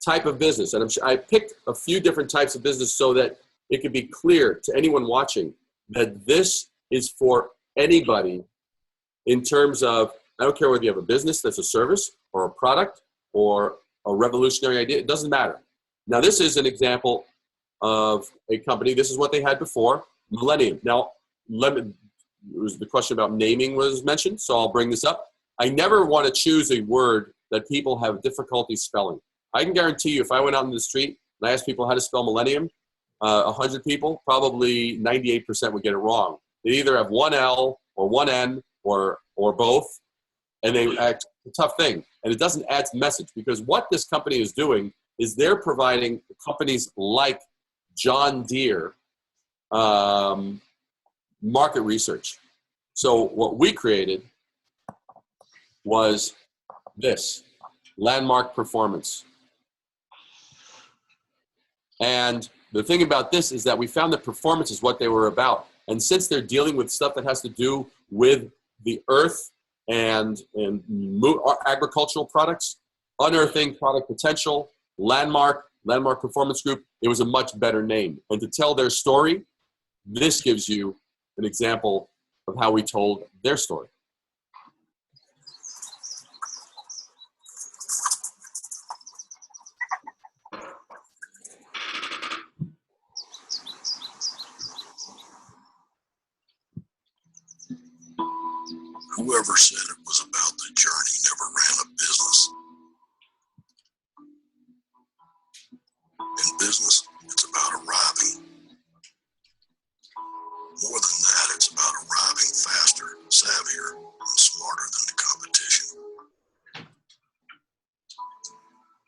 S2: type of business. And I picked a few different types of business so that it could be clear to anyone watching that this is for anybody in terms of, I don't care whether you have a business that's a service or a product or a revolutionary idea. It doesn't matter. Now, this is an example of a company. This is what they had before, Millennium. Now, it was the question about naming was mentioned, so I'll bring this up. I never want to choose a word that people have difficulty spelling. I can guarantee you if I went out in the street and I asked people how to spell Millennium, 100 people, probably 98% would get it wrong. They either have one L or one N or both, and they act a tough thing. And it doesn't add to the message, because what this company is doing is they're providing companies like John Deere market research. So what we created was this, Landmark Performance. And the thing about this is that we found that performance is what they were about. And since they're dealing with stuff that has to do with the earth and agricultural products, unearthing product potential, Landmark Performance Group, it was a much better name. And to tell their story, this gives you an example of how we told their story.
S4: Whoever said it was about the journey never ran a business. In business, it's about arriving. More than that, it's about arriving faster, savvier, and smarter than the competition.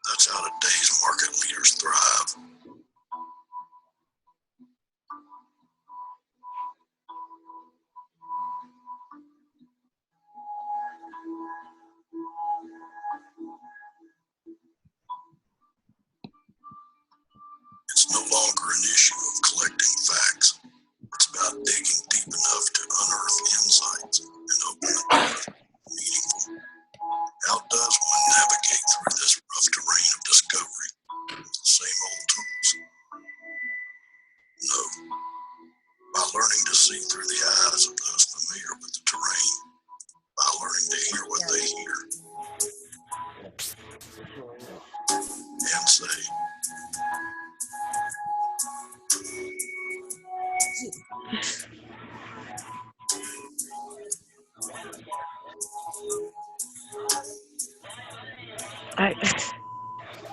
S4: That's how today's market leaders thrive. It's no longer an issue of collecting facts. It's about digging deep enough to unearth insights and open the door to meaningful. How does one navigate through this rough terrain of discovery with the same old tools? No. By learning to see through the eyes of those familiar with the terrain. By learning to hear what they hear. And say,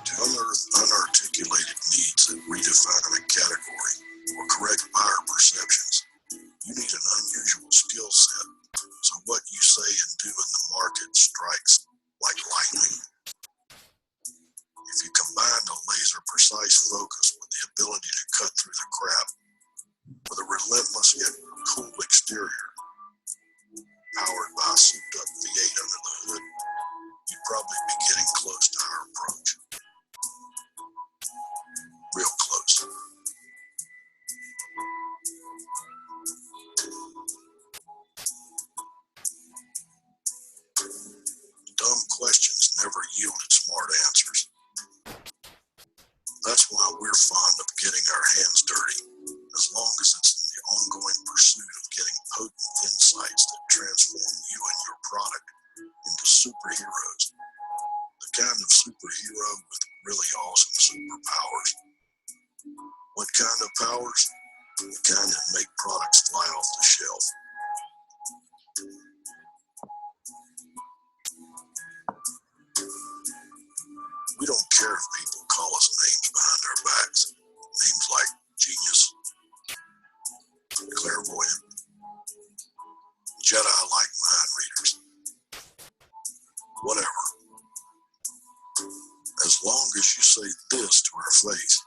S4: to unearth unarticulated needs that redefine a category or correct buyer perceptions, you need an unusual skill set. So what you say and do in the market strikes like lightning. If you combine a laser precise focus with the ability to cut through the crap, with a relentless yet cool exterior, powered by a souped up V8 under the hood, you'd probably be getting close to our approach. Real close. our hands dirty, as long as it's in the ongoing pursuit of getting potent insights that transform you and your product into superheroes. The kind of superhero with really awesome superpowers. What kind of powers? The kind that make products fly off the shelf. We don't care if people call us names behind our backs. Names like genius, clairvoyant, Jedi-like mind readers. Whatever. As long as you say this to our face,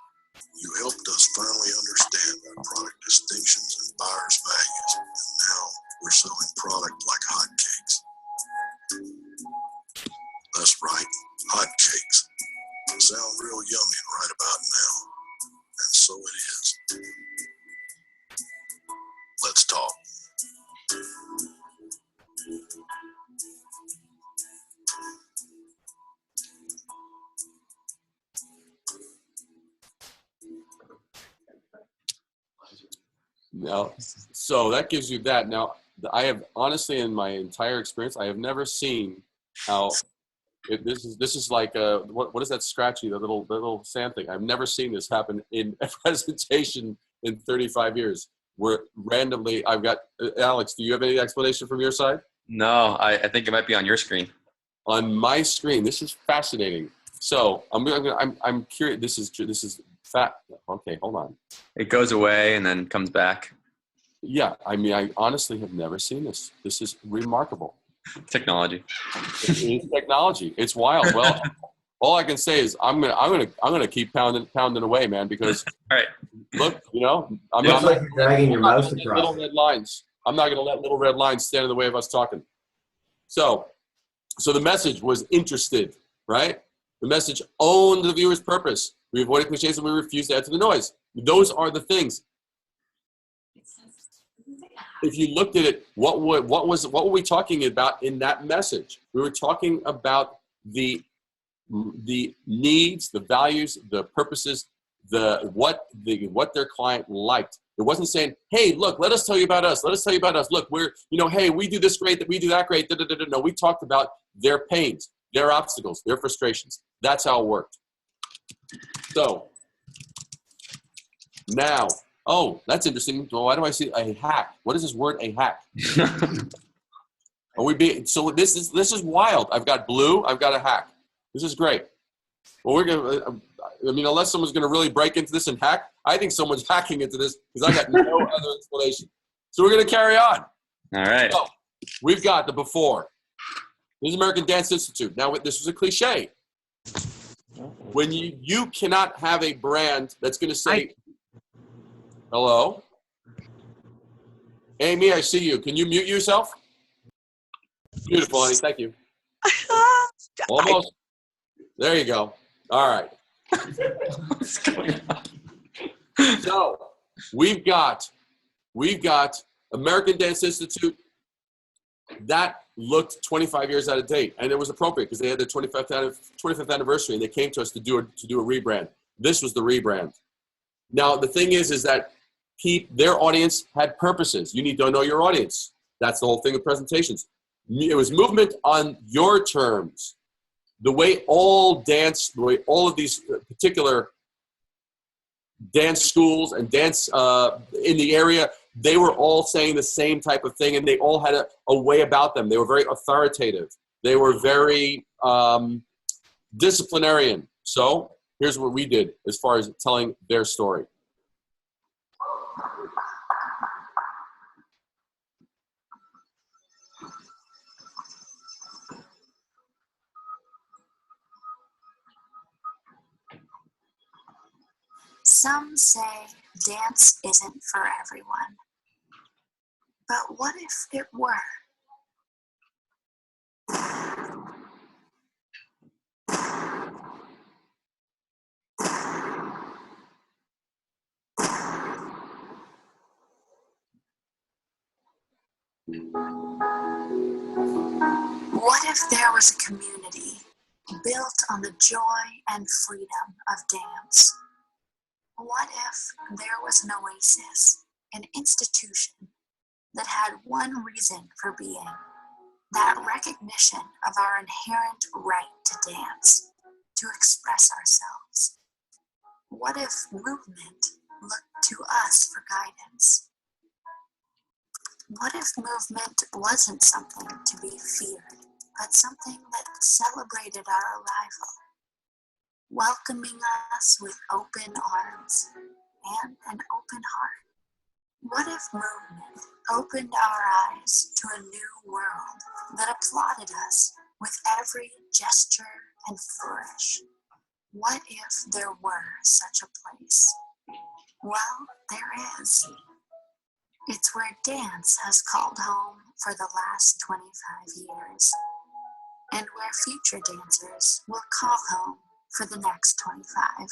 S4: you helped us finally understand our product distinctions and buyers' values, and now we're selling product like hotcakes. That's right, hotcakes. Sound real yummy right about now, and so it is. Let's talk.
S2: Now, so that gives you that. Now, I have honestly, in my entire experience, I have never seen how this is like what is that scratchy, the little sand thing? I've never seen this happen in a presentation in 35 years. Where randomly, I've got Alex. Do you have any explanation from your side?
S1: No, I think it might be on your screen.
S2: On my screen, this is fascinating. So I'm curious. This is fat. Okay, hold on.
S1: It goes away and then comes back.
S2: Yeah, I mean, I honestly have never seen this. This is remarkable.
S1: Technology.
S2: It is technology. It's wild. Well, all I can say is I'm gonna keep pounding away, man. Because
S1: all right,
S2: look, you know, I'm
S5: Looks
S2: not
S5: like you're dragging your mouse
S2: little
S5: across.
S2: red lines. I'm not gonna let little red lines stand in the way of us talking. So the message was interested, right? The message owned the viewer's purpose. We avoided cliches and we refused to add to the noise. Those are the things. If you looked at it, what were we talking about in that message? We were talking about the needs, the values, the purposes, what their client liked. It wasn't saying, hey, look, let us tell you about us. Let us tell you about us. Look, we're, hey, we do this great, that we do that great. Da, da, da, da. No, we talked about their pains, their obstacles, their frustrations. That's how it worked. So now, oh, that's interesting. Well, why do I see a hack? What is this word, a hack? So this is wild. I've got blue. I've got a hack. This is great. Well, we're gonna. I mean, unless someone's gonna really break into this and hack, I think someone's hacking into this because I got no other explanation. So we're gonna carry on.
S1: all right.
S2: So we've got the before. This is American Dance Institute. Now, this was a cliche. When you cannot have a brand that's going to say, hello? Amy, I see you. Can you mute yourself? Beautiful, honey. Thank you. Almost. There you go. All right.
S1: What's going on?
S2: So we've got American Dance Institute. That looked 25 years out of date, and it was appropriate because they had their 25th anniversary, and they came to us to do a rebrand. This was the rebrand. Now the thing is that their audience had purposes. You need to know your audience. That's the whole thing of presentations. It was movement on your terms. The way all of these particular dance schools and dance in the area, they were all saying the same type of thing, and they all had a way about them. They were very authoritative. They were very disciplinarian. So here's what we did as far as telling their story.
S6: Some say dance isn't for everyone. But what if it were? What if there was a community built on the joy and freedom of dance? What if there was an oasis, an institution that had one reason for being, that recognition of our inherent right to dance, to express ourselves? What if movement looked to us for guidance? What if movement wasn't something to be feared, but something that celebrated our arrival, welcoming us with open arms and an open heart? What if movement opened our eyes to a new world that applauded us with every gesture and flourish? What if there were such a place? Well, there is. It's where dance has called home for the last 25 years, and where future dancers will call home for the next 25.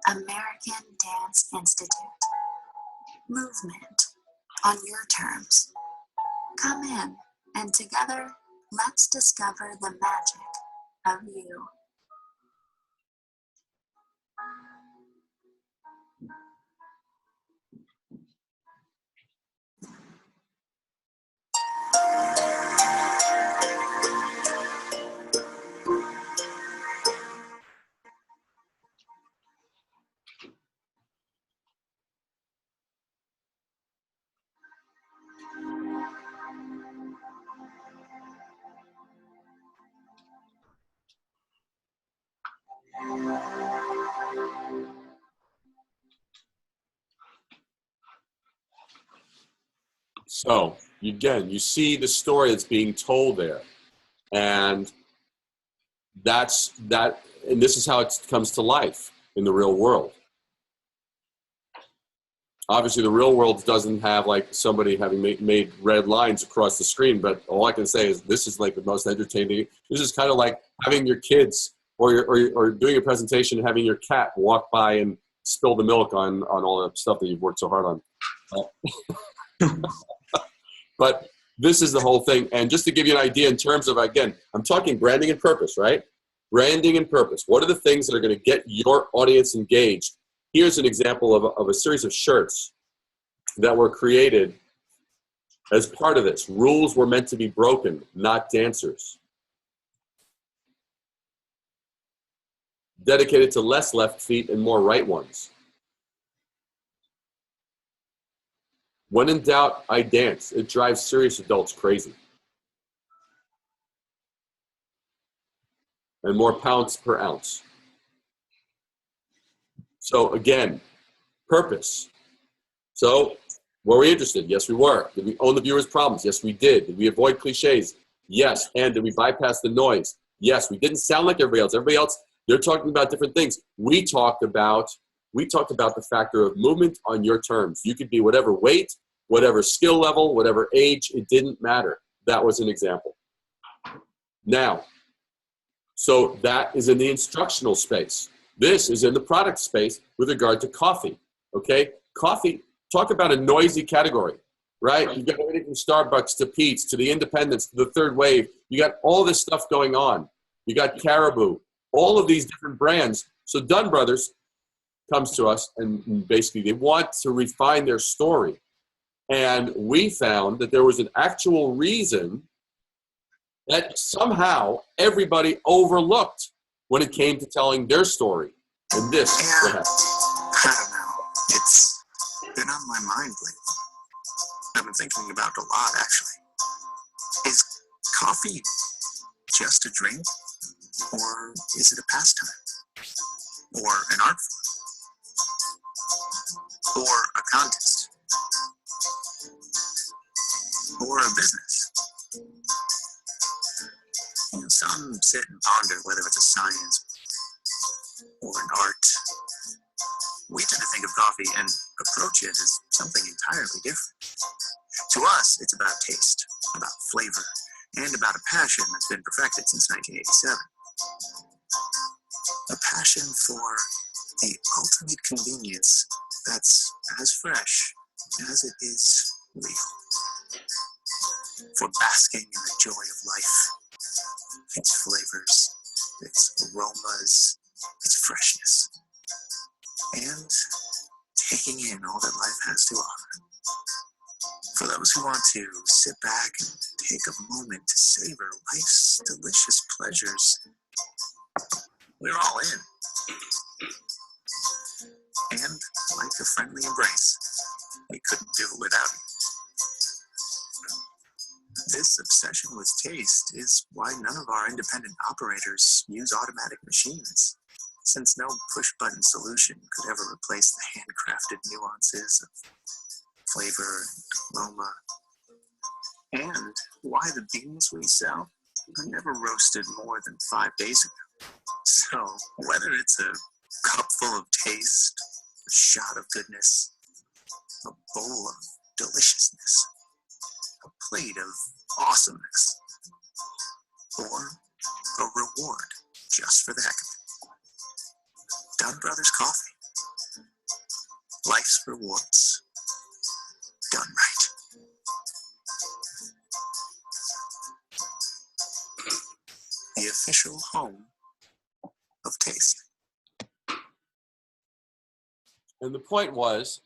S6: American Dance Institute. Movement on your terms. Come in, and together, let's discover the magic of you.
S2: So again, you see the story that's being told there, and and this is how it comes to life in the real world. Obviously, the real world doesn't have like somebody having made red lines across the screen, but all I can say is this is like the most entertaining. This is kind of like having your kids or doing a presentation and having your cat walk by and spill the milk on all the stuff that you've worked so hard on. But this is the whole thing. And just to give you an idea in terms of, again, I'm talking branding and purpose, right? Branding and purpose. What are the things that are going to get your audience engaged? Here's an example of a series of shirts that were created as part of this. Rules were meant to be broken, not dancers. Dedicated to less left feet and more right ones. When in doubt, I dance. It drives serious adults crazy. And more pounds per ounce. So again, purpose. So were we interested? Yes, we were. Did we own the viewer's problems? Yes, we did. Did we avoid cliches? Yes. And did we bypass the noise? Yes. We didn't sound like everybody else. Everybody else, they're talking about different things. We talked about the factor of movement on your terms. You could be whatever weight, whatever skill level, whatever age, it didn't matter. That was an example. Now, so that is in the instructional space. This is in the product space with regard to coffee, okay? Coffee, talk about a noisy category, right? You've got everything from Starbucks to Pete's to the Independents to the Third Wave. You got all this stuff going on. You got Caribou, all of these different brands. So Dunn Brothers comes to us and basically they want to refine their story. And we found that there was an actual reason that somehow everybody overlooked when it came to telling their story. And this,
S5: go ahead. I don't know. It's been on my mind lately. I've been thinking about it a lot, actually. Is coffee just a drink? Or is it a pastime? Or an art form? Or a contest? Or a business? You know, some sit and ponder whether it's a science or an art. We tend to think of coffee and approach it as something entirely different. To us, it's about taste, about flavor, and about a passion that's been perfected since 1987. A passion for the ultimate convenience that's as fresh as it is real. For basking in the joy of life, its flavors, its aromas, its freshness, and taking in all that life has to offer. For those who want to sit back and take a moment to savor life's delicious pleasures, we're all in. And like a friendly embrace, we couldn't do it without you. This obsession with taste is why none of our independent operators use automatic machines, since no push-button solution could ever replace the handcrafted nuances of flavor and aroma, and why the beans we sell are never roasted more than 5 days ago. So whether it's a cup full of taste, a shot of goodness, a bowl of deliciousness, a plate of awesomeness, or a reward just for the heck of it, Dunn Brothers Coffee. Life's rewards done right. The official home of taste.
S2: And the point was,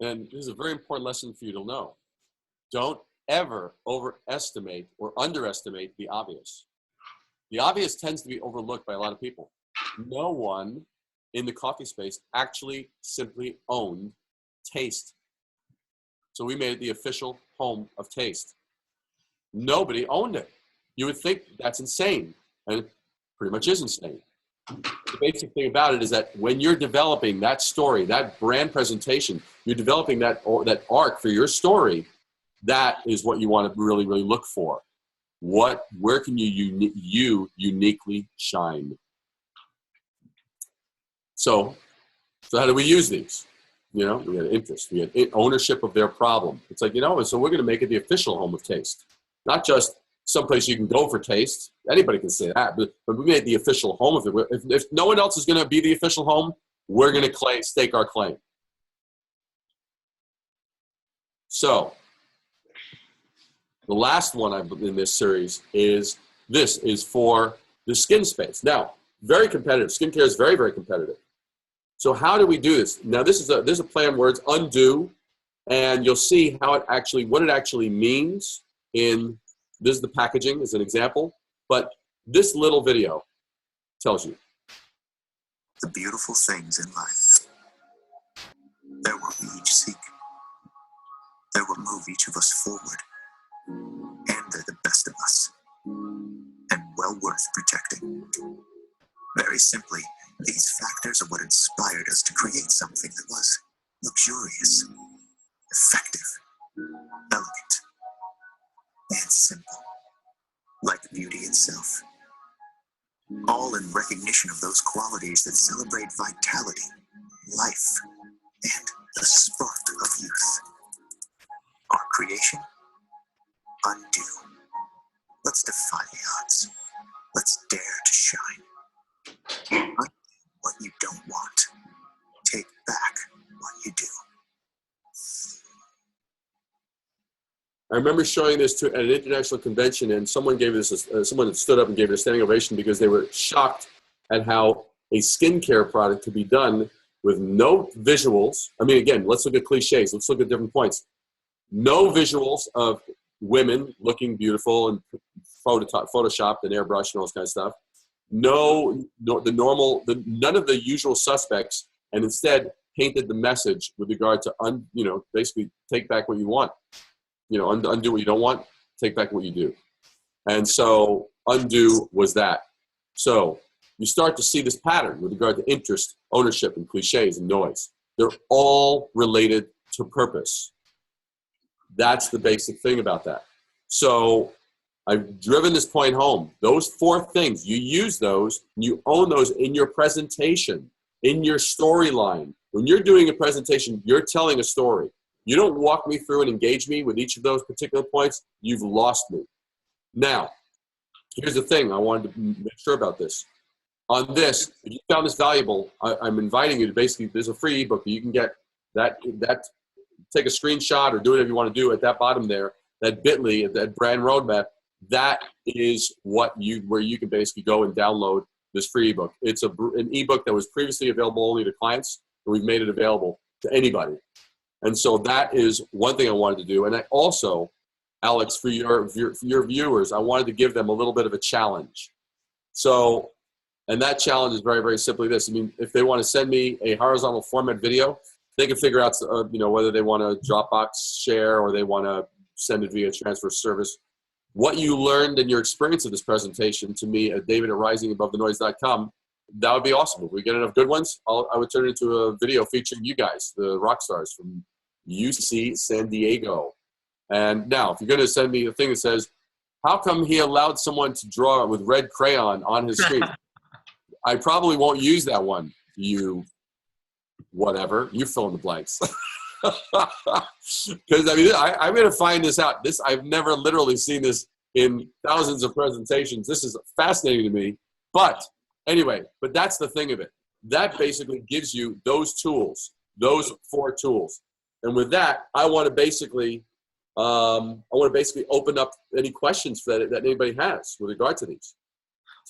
S2: and this is a very important lesson for you to know, don't ever overestimate or underestimate the obvious. The obvious tends to be overlooked by a lot of people. No one in the coffee space actually simply owned taste. So we made it the official home of taste. Nobody owned it. You would think that's insane, and it pretty much is insane. The basic thing about it is that when you're developing that story, that brand presentation, you're developing that arc for your story, that is what you want to really, really look for. Where can you uniquely shine? So how do we use these? We had interest, we had ownership of their problem. It's like, so we're going to make it the official home of taste, not just someplace you can go for taste. Anybody can say that, but we made the official home of it. If no one else is going to be the official home, we're going to stake our claim. So the last one in this series is for the skin space. Now, very competitive. Skincare is very, very competitive. So how do we do this? Now, there's a play on words, undo, and you'll see what it actually means this is the packaging as an example, but this little video tells you.
S5: The beautiful things in life, they're what we each seek. They're what move each of us forward. And they're the best of us, and well worth protecting. Very simply, these factors are what inspired us to create something that was luxurious, effective, elegant, and simple, like beauty itself. All in recognition of those qualities that celebrate vitality, life, and the spark of youth. Our creation? Undo. Let's defy the odds. Let's dare to shine. Undo what you don't want. Take back what you do.
S2: I remember showing this at an international convention, and someone stood up and gave it a standing ovation because they were shocked at how a skincare product could be done with no visuals. I mean, again, let's look at cliches. Let's look at different points. No visuals of women looking beautiful and photoshopped and airbrushed and all this kind of stuff. None of the usual suspects, and instead painted the message with regard to basically take back what you want. Undo what you don't want, take back what you do. And so undo was that. So you start to see this pattern with regard to interest, ownership, and cliches and noise. They're all related to purpose. That's the basic thing about that. So I've driven this point home. Those 4 things, you use those, you own those in your presentation, in your storyline. When you're doing a presentation, you're telling a story. You don't walk me through and engage me with each of those particular points, you've lost me. Now, here's the thing I wanted to make sure about this. On this, if you found this valuable, I'm inviting you to basically, there's a free ebook that you can get that take a screenshot or do whatever you want to do at that bottom there, that bit.ly, that brand roadmap, that is where you can basically go and download this free ebook. It's an ebook that was previously available only to clients, and we've made it available to anybody. And so that is one thing I wanted to do. And I also, Alex, for your viewers, I wanted to give them a little bit of a challenge. So, and that challenge is very, very simply this. I mean, if they want to send me a horizontal format video, they can figure out, whether they want to Dropbox share or they want to send it via transfer service. What you learned in your experience of this presentation to me at david@risingabovethenoise.com, that would be awesome. If we get enough good ones, I would turn it into a video featuring you guys, the rock stars from UC San Diego. And now, if you're going to send me a thing that says, how come he allowed someone to draw with red crayon on his screen? I probably won't use that one. You fill in the blanks. Because I'm going to find this out. I've never literally seen this in thousands of presentations. This is fascinating to me. But anyway, that's the thing of it. That basically gives you those tools, those 4 tools. And with that, I want to basically open up any questions that anybody has with regard to these.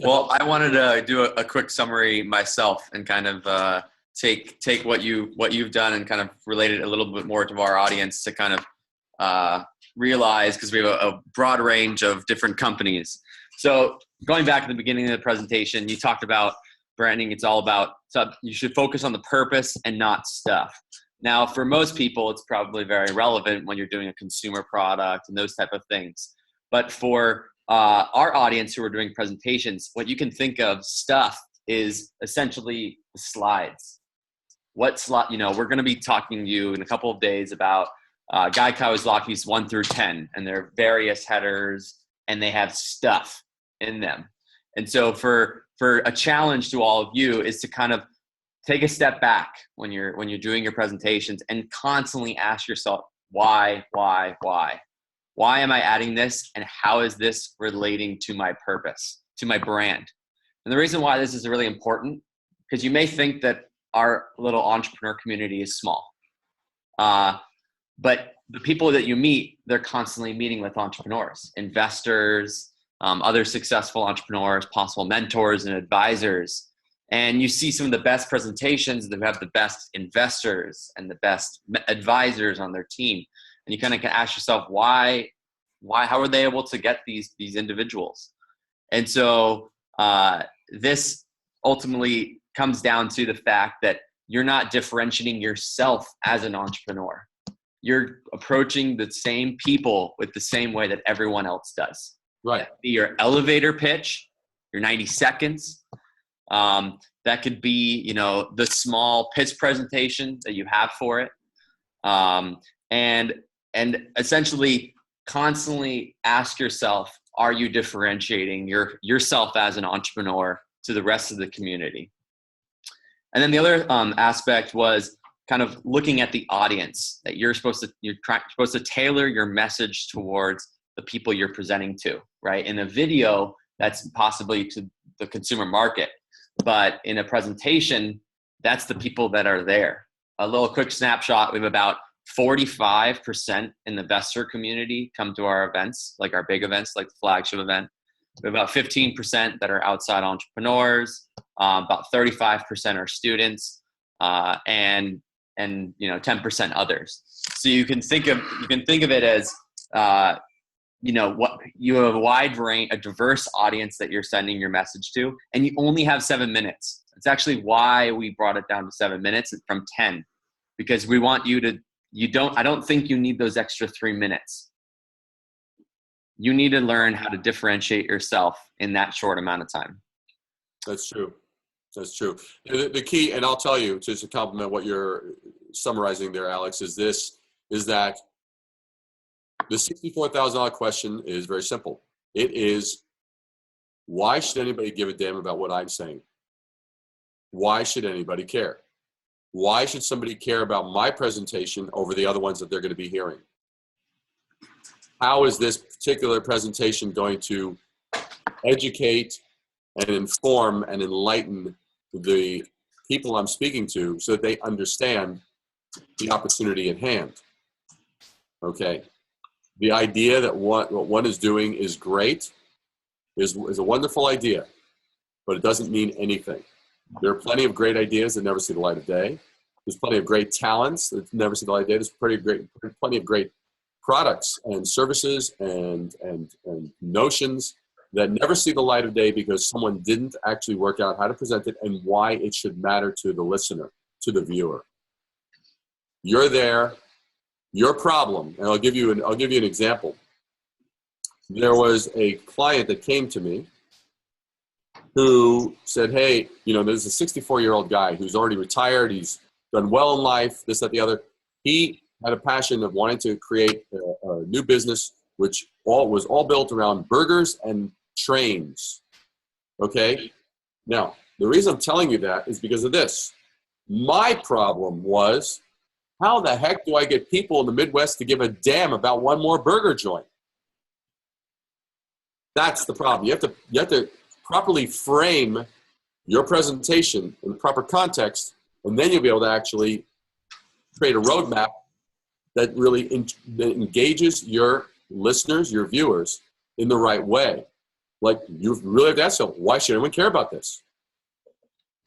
S1: Well, I wanted to do a quick summary myself and kind of take what you've done and kind of relate it a little bit more to our audience to kind of realize, because we have a broad range of different companies. So going back to the beginning of the presentation, you talked about branding. It's all about, you should focus on the purpose and not stuff. Now, for most people, it's probably very relevant when you're doing a consumer product and those type of things. But for our audience who are doing presentations, what you can think of stuff is essentially the slides. What slide, we're going to be talking to you in a couple of days about Guy Kawasaki's 1 through 10 and their various headers, and they have stuff in them. And so for a challenge to all of you is to kind of take a step back when you're doing your presentations and constantly ask yourself, why? Why am I adding this, and how is this relating to my purpose, to my brand? And the reason why this is really important, because you may think that our little entrepreneur community is small, but the people that you meet, they're constantly meeting with entrepreneurs, investors, other successful entrepreneurs, possible mentors and advisors. And you see some of the best presentations that have the best investors and the best advisors on their team. And you kind of can ask yourself, how are they able to get these individuals? And so this ultimately comes down to the fact that you're not differentiating yourself as an entrepreneur. You're approaching the same people with the same way that everyone else does.
S2: Right.
S1: That could be your elevator pitch, your 90 seconds. That could be, the small pitch presentation that you have for it. And essentially constantly ask yourself, are you differentiating yourself as an entrepreneur to the rest of the community? And then the other aspect was kind of looking at the audience that you're supposed to tailor your message towards the people you're presenting to, right? In a video, that's possibly to the consumer market, but in a presentation, that's the people that are there. A little quick snapshot, we have about 45% in the investor community come to our events, like our big events, like the flagship event. We have about 15% that are outside entrepreneurs, about 35% are students, and 10% others. So you can think of it as what you have a wide range, a diverse audience that you're sending your message to, and you only have 7 minutes. It's actually why we brought it down to 7 minutes from 10, because we want you to. I don't think you need those extra 3 minutes. You need to learn how to differentiate yourself in that short amount of time.
S2: That's true. That's true. The key, and I'll tell you, just to compliment what you're summarizing there, Alex, is that the $64,000 question is very simple. It is, why should anybody give a damn about what I'm saying? Why should anybody care? Why should somebody care about my presentation over the other ones that they're going to be hearing? How is this particular presentation going to educate and inform and enlighten the people I'm speaking to so that they understand the opportunity at hand? Okay. The idea that what one is doing is great is a wonderful idea. but it doesn't mean anything. There are plenty of great ideas that never see the light of day. There's plenty of great talents that never see the light of day. There's plenty of great products and services and notions that never see the light of day because someone didn't actually work out how to present it and why it should matter to the listener, to the viewer. You're there. Your problem, and I'll give you an example. There was a client that came to me who said, hey, there's a 64-year-old guy who's already retired. He's done well in life, this, that, the other. He had a passion of wanting to create a new business, which was all built around burgers and trains. Okay? Now, the reason I'm telling you that is because of this. My problem was, how the heck do I get people in the Midwest to give a damn about one more burger joint? That's the problem. You have to properly frame your presentation in the proper context, and then you'll be able to actually create a roadmap that really that engages your listeners, your viewers, in the right way. Like, you really have to ask yourself, why should anyone care about this?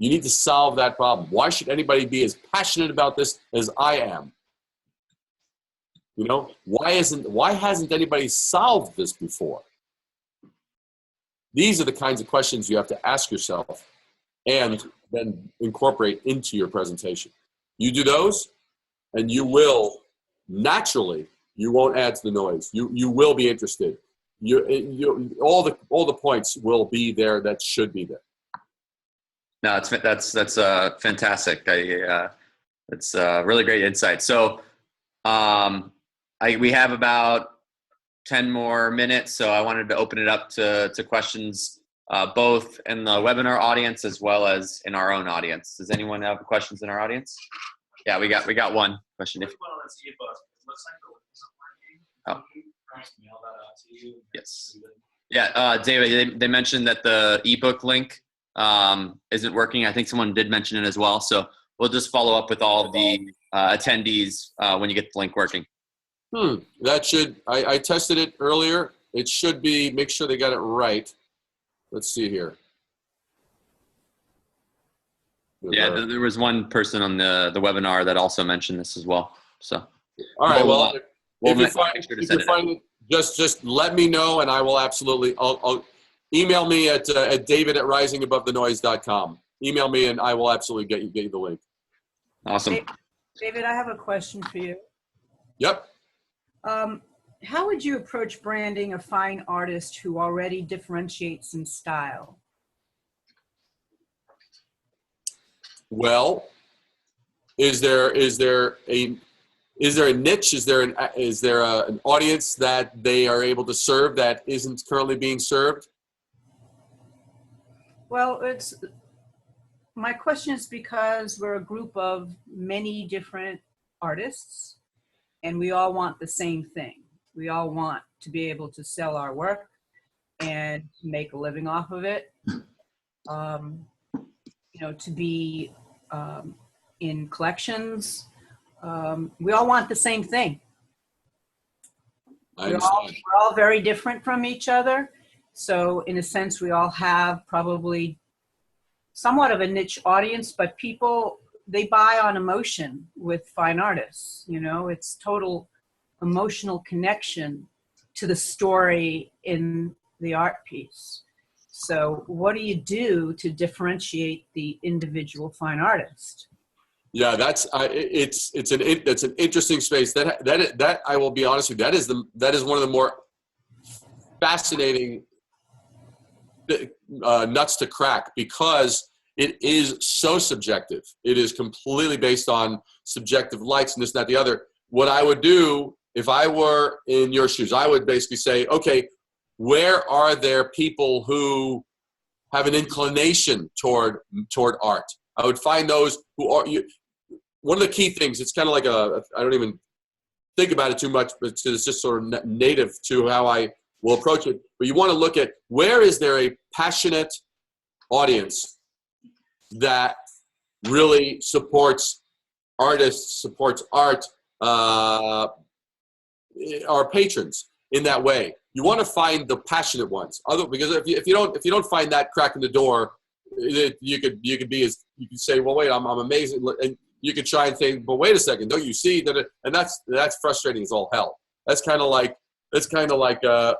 S2: You need to solve that problem. Why should anybody be as passionate about this as I am? Why hasn't anybody solved this before? These are the kinds of questions you have to ask yourself and then incorporate into your presentation. You do those, and you will naturally, you won't add to the noise. You will be interested. All the points will be there that should be there.
S1: No, that's fantastic. It's really great insight. So we have about 10 more minutes, so I wanted to open it up to questions, both in the webinar audience as well as in our own audience. Does anyone have questions in our audience? Yeah, we got one question. Yes. Yeah, David, they mentioned that the ebook link isn't working. I think someone did mention it as well. So we'll just follow up with all of the attendees when you get the link working.
S2: That should, I tested it earlier. It should be, make sure they got it right. Let's see here.
S1: Yeah, there was one person on the webinar that also mentioned this as well. So,
S2: all right. Well, if you
S1: find
S2: it, just let me know, and I will absolutely. I'll email me at david@risingabovethenoise.com. Email me, and I will absolutely get you the link.
S1: Awesome.
S7: David, I have a question for you.
S2: Yep.
S7: How would you approach branding a fine artist who already differentiates in style?
S2: Well, is there a niche? Is there an audience that they are able to serve that isn't currently being served?
S7: Well, my question is because we're a group of many different artists, and we all want the same thing. We all want to be able to sell our work and make a living off of it. To be in collections. We all want the same thing. We're all very different from each other. So in a sense, we all have probably somewhat of a niche audience, but people, they buy on emotion with fine artists. It's total emotional connection to the story in the art piece. So what do you do to differentiate the individual fine artist?
S2: Yeah, that's it's an interesting space. That I will be honest with you, that is one of the more fascinating nuts to crack, because it is so subjective. It is completely based on subjective likes and this, that, the other. What I would do if I were in your shoes, I would basically say, okay, where are there people who have an inclination toward art? I would find those who are. One of the key things, it's kind of like I don't even think about it too much, but it's just sort of native to how I will approach it. But you want to look at, where is there a passionate audience that really supports artists, supports art, our patrons in that way. You want to find the passionate ones. Because if you don't find that crack in the door, you could be as, you could say, well, wait, I'm amazing. And you could try and say, but wait a second, don't you see that? And that's frustrating as all hell. That's kind of like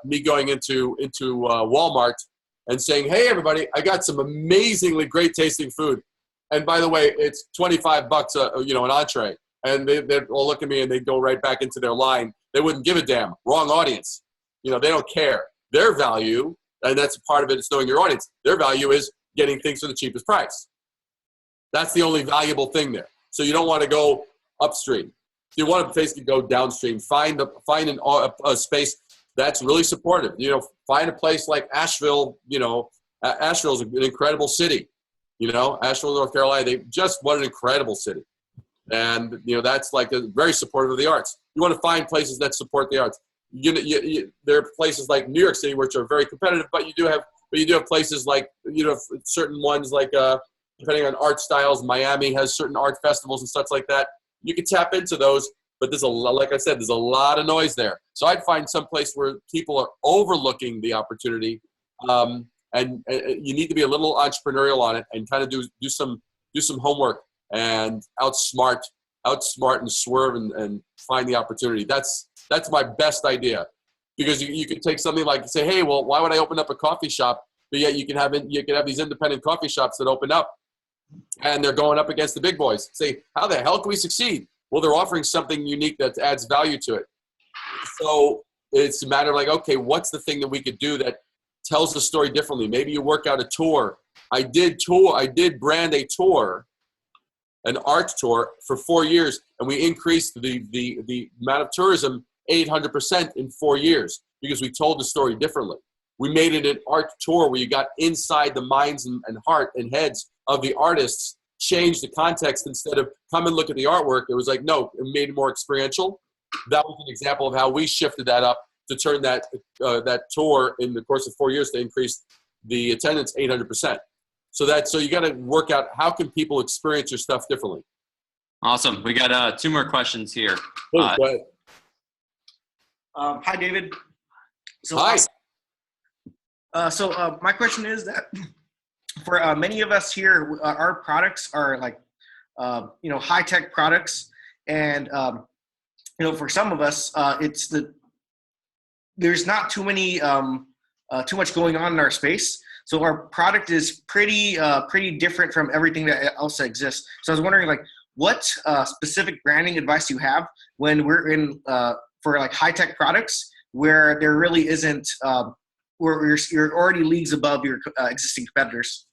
S2: me going into Walmart and saying, hey, everybody, I got some amazingly great tasting food. And by the way, it's $25, an entree. And they'd all look at me and they'd go right back into their line. They wouldn't give a damn. Wrong audience. They don't care. Their value, and that's part of it, is knowing your audience. Their value is getting things for the cheapest price. That's the only valuable thing there. So you don't want to go upstream. You want to basically go downstream. Find a space that's really supportive. Find a place like Asheville. Asheville's an incredible city. Asheville, North Carolina. What an incredible city. And that's like very supportive of the arts. You want to find places that support the arts. There are places like New York City, which are very competitive, but you do have places like certain ones like depending on art styles. Miami has certain art festivals and stuff like that. You can tap into those, but like I said, there's a lot of noise there. So I'd find some place where people are overlooking the opportunity, and you need to be a little entrepreneurial on it and kind of do some homework and outsmart and swerve and find the opportunity. That's my best idea, because you could take something like, say, hey, well, why would I open up a coffee shop? But yet you can have these independent coffee shops that open up, and they're going up against the big boys. Say, how the hell can we succeed? Well, they're offering something unique that adds value to it. So it's a matter of like, okay, what's the thing that we could do that tells the story differently? Maybe you work out a tour. I did brand a tour, an art tour, for 4 years, and we increased the amount of tourism 800% in 4 years because we told the story differently. We made it an art tour where you got inside the minds and heart and heads of the artists, changed the context. Instead of come and look at the artwork, it was like, no, it made it more experiential. That was an example of how we shifted that up to turn that tour in the course of 4 years to increase the attendance 800%. So you got to work out, how can people experience your stuff differently?
S1: Awesome. We got 2 more questions here.
S2: Go ahead.
S8: Hi, David.
S2: Hi.
S8: So my question is that for many of us here, our products are like, high-tech products. And, for some of us, there's not too much going on in our space. So our product is pretty different from everything that else that exists. So I was wondering, like, what specific branding advice you have when we're in for like high-tech products where there really isn't, where you're already leagues above your existing competitors?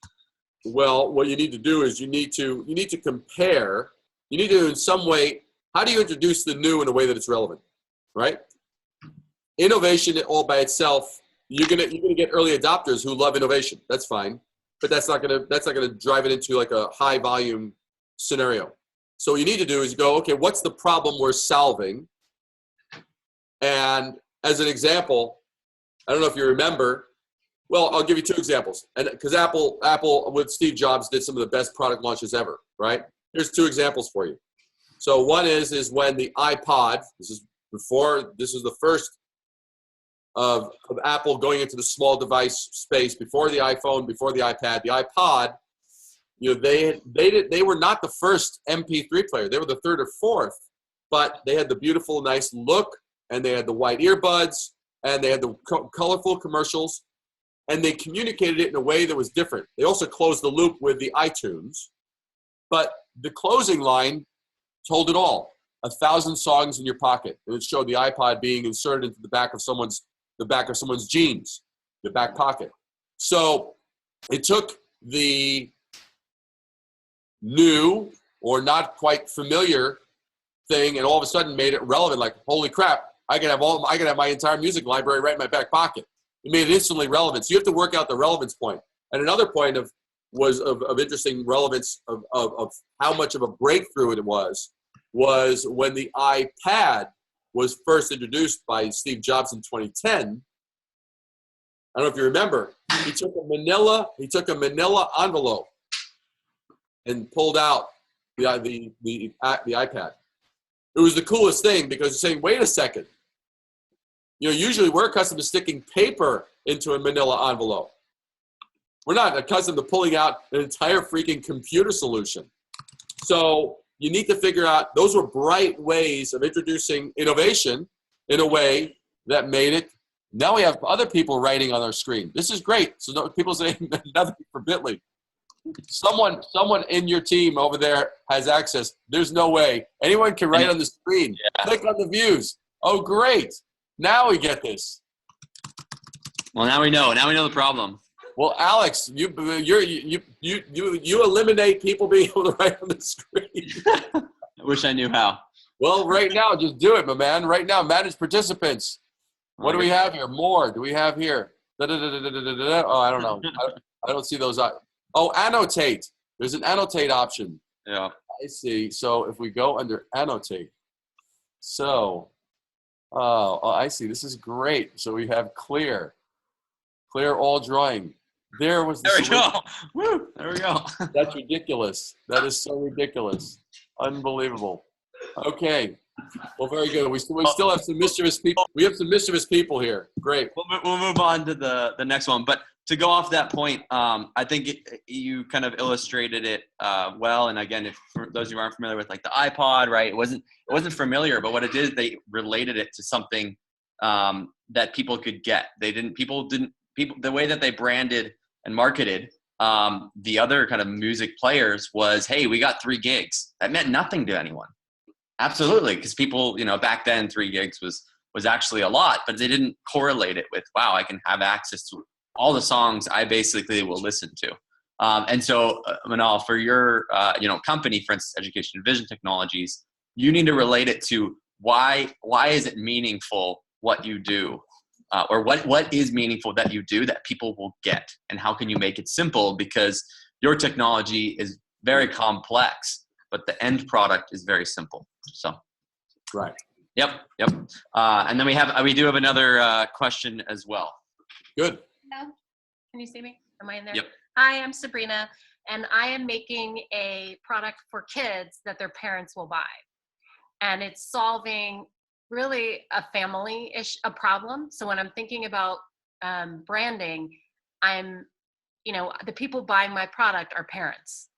S2: Well, what you need to do is you need to compare. You need to, in some way, how do you introduce the new in a way that it's relevant, right? Innovation all by itself, you're gonna get early adopters who love innovation. That's fine, but that's not gonna drive it into like a high volume scenario. So what you need to do is go, okay, what's the problem we're solving? And as an example, I don't know if you remember. Well, I'll give you 2 examples. And because Apple with Steve Jobs did some of the best product launches ever, right? Here's 2 examples for you. So one is when the iPod, this is the first of Apple going into the small device space, before the iPhone, before the iPad, the iPod, they were not the first MP3 player. They were the 3rd or 4th, but they had the beautiful, nice look, and they had the white earbuds, and they had the colorful commercials, and they communicated it in a way that was different. They also closed the loop with the iTunes, but the closing line told it all. 1,000 songs in your pocket, and it showed the iPod being inserted into the back of someone's jeans, the back pocket. So it took the new or not quite familiar thing and all of a sudden made it relevant. Like, holy crap, I can have my entire music library right in my back pocket. It made it instantly relevant. So you have to work out the relevance point. And another point of interesting relevance of how much of a breakthrough it was when the iPad was first introduced by Steve Jobs in 2010. I don't know if you remember. He took a manila envelope and pulled out the iPad. It was the coolest thing because you're saying, wait a second. Usually we're accustomed to sticking paper into a manila envelope. We're not accustomed to pulling out an entire freaking computer solution. So you need to figure out, those were bright ways of introducing innovation in a way that made it. Now we have other people writing on our screen. This is great. So people say nothing for Bitly. Someone in your team over there has access. There's no way. Anyone can write on the screen. Yeah. Click on the views. Oh, great. Now we get this.
S1: Well, now we know. Now we know the problem.
S2: Well, Alex, you eliminate people being able to write on the screen.
S1: I wish I knew how.
S2: Well, right now, just do it, my man. Right now, manage participants. What do we have here? More. Do we have here? Oh, I don't know. I don't see those. Oh, annotate. There's an annotate option.
S1: Yeah.
S2: I see. So if we go under annotate. So, oh, I see. This is great. So we have clear all drawing. There we
S1: go. Woo! There we go.
S2: That's ridiculous. That is so ridiculous. Unbelievable. Okay. Well, very good. We still have some mischievous people. We have some mischievous people here. Great.
S1: We'll move on to the next one. But to go off that point, I think you kind of illustrated it well. And again, if for those who aren't familiar with like the iPod, right? It wasn't familiar, but what it did, they related it to something that people could get. The way that they branded and marketed the other kind of music players was, hey, we got 3 gigs. That meant nothing to anyone. Absolutely, because people, back then 3 gigs was actually a lot, but they didn't correlate it with, wow, I can have access to all the songs I basically will listen to. And so, Manal, for your company, for instance, Education and Vision Technologies, you need to relate it to why is it meaningful what you do? Or what is meaningful that you do that people will get, and how can you make it simple, because your technology is very complex, but the end product is very simple. So,
S2: right.
S1: Yep. And then we do have another question as well.
S2: Good.
S9: Hello? Can you see me? Am I in there?
S1: Yep.
S9: Hi, I'm Sabrina, and I am making a product for kids that their parents will buy, and it's solving really a a problem. So when I'm thinking about branding, the people buying my product are parents,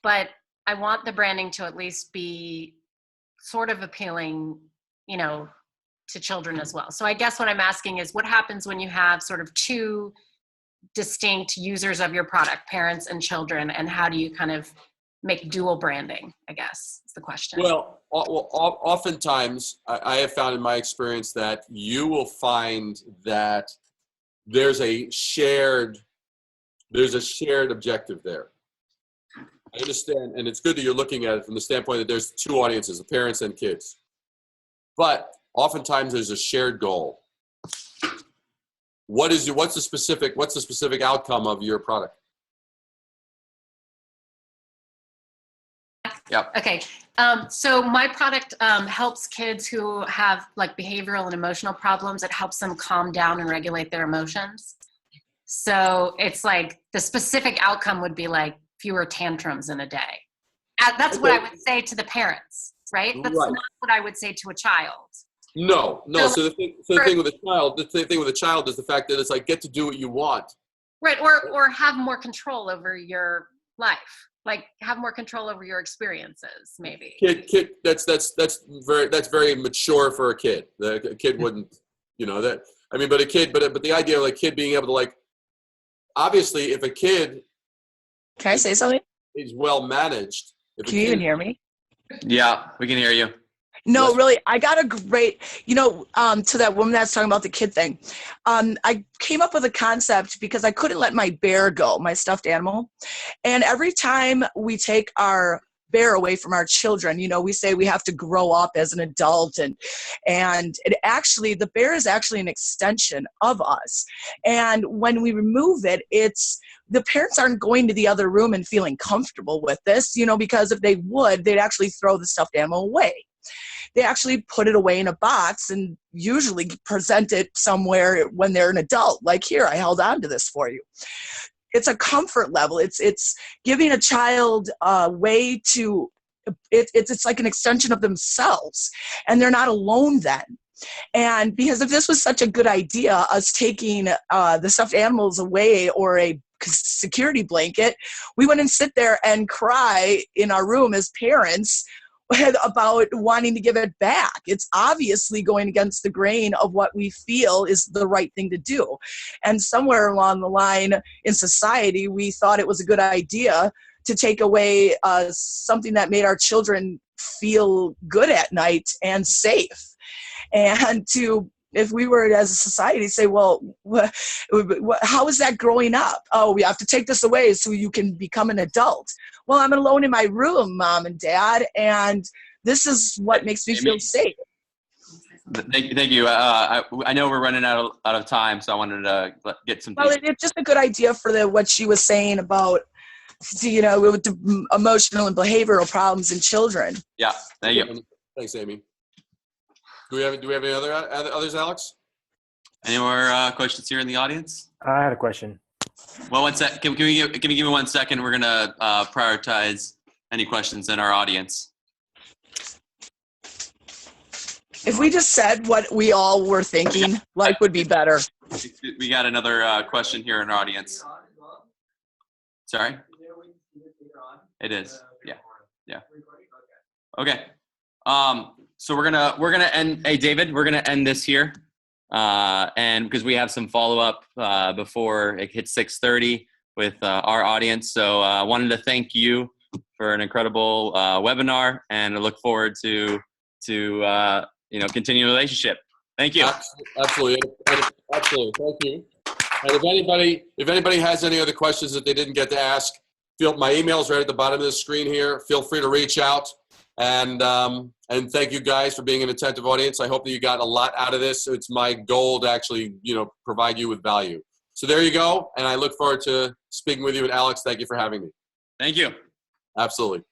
S9: but I want the branding to at least be sort of appealing, to children as well. So I guess what I'm asking is, what happens when you have sort of 2 distinct users of your product, parents and children, and how do you kind of make dual branding, I guess is the question.
S2: Well, oftentimes I have found in my experience that you will find that there's a shared objective there. I understand, and it's good that you're looking at it from the standpoint that there's 2 audiences, the parents and kids. But oftentimes there's a shared goal. What's the specific outcome of your product?
S1: Yep.
S9: Okay. So my product helps kids who have like behavioral and emotional problems. It helps them calm down and regulate their emotions. So it's like the specific outcome would be like fewer tantrums in a day. That's what I would say to the parents, right? That's not what I would say to a child.
S2: No. So the thing with a child is the fact that it's like, get to do what you want.
S9: Right. Or have more control over your life. Like have more control over your experiences, maybe.
S2: Kid. That's very mature for a kid. A kid wouldn't, that. I mean, but a kid, but the idea of like kid being able to like, obviously, if a kid.
S10: Can I say something?
S2: Is well managed.
S10: Can you even hear me?
S1: Yeah, we can hear you.
S10: No, really, I got a great, to that woman that's talking about the kid thing. I came up with a concept because I couldn't let my bear go, my stuffed animal. And every time we take our bear away from our children, we say we have to grow up as an adult, and the bear is actually an extension of us. And when we remove it, the parents aren't going to the other room and feeling comfortable with this, because if they would, they'd actually throw the stuffed animal away. They actually put it away in a box and usually present it somewhere when they're an adult. Like, here, I held on to this for you. It's a comfort level. It's giving a child a way to, it's like an extension of themselves, and they're not alone then. And because if this was such a good idea, us taking the stuffed animals away or a security blanket. We wouldn't sit there and cry in our room as parents about wanting to give it back. It's obviously going against the grain of what we feel is the right thing to do. And somewhere along the line in society, we thought it was a good idea to take away something that made our children feel good at night and safe. And if we were as a society say, well, how is that growing up? Oh, we have to take this away so you can become an adult. Well, I'm alone in my room, Mom and Dad, and this is what makes me feel safe.
S1: Thank you. I know we're running out of time, so I wanted to get some.
S10: Well, it's just a good idea for what she was saying about, with the emotional and behavioral problems in children.
S1: Yeah, thank you.
S2: Thanks, Amy. Do we have any others, Alex?
S1: Any more questions here in the audience?
S11: I had a question.
S1: Well, one sec. Can you give me 1 second? We're gonna prioritize any questions in our audience.
S10: If we just said what we all were thinking, life would be better.
S1: We got another question here in our audience. Sorry? It is. Yeah. Okay. So we're gonna end. Hey, David, we're gonna end this here, and because we have some follow up before it hits 6:30 with our audience. So I wanted to thank you for an incredible webinar, and I look forward to continue the relationship. Thank you.
S2: Absolutely. Thank you. And if anybody has any other questions that they didn't get to ask, my email's right at the bottom of the screen here. Feel free to reach out. And thank you guys for being an attentive audience. I hope that you got a lot out of this. It's my goal to actually, provide you with value. So there you go. And I look forward to speaking with you. And Alex, thank you for having me.
S1: Thank you.
S2: Absolutely.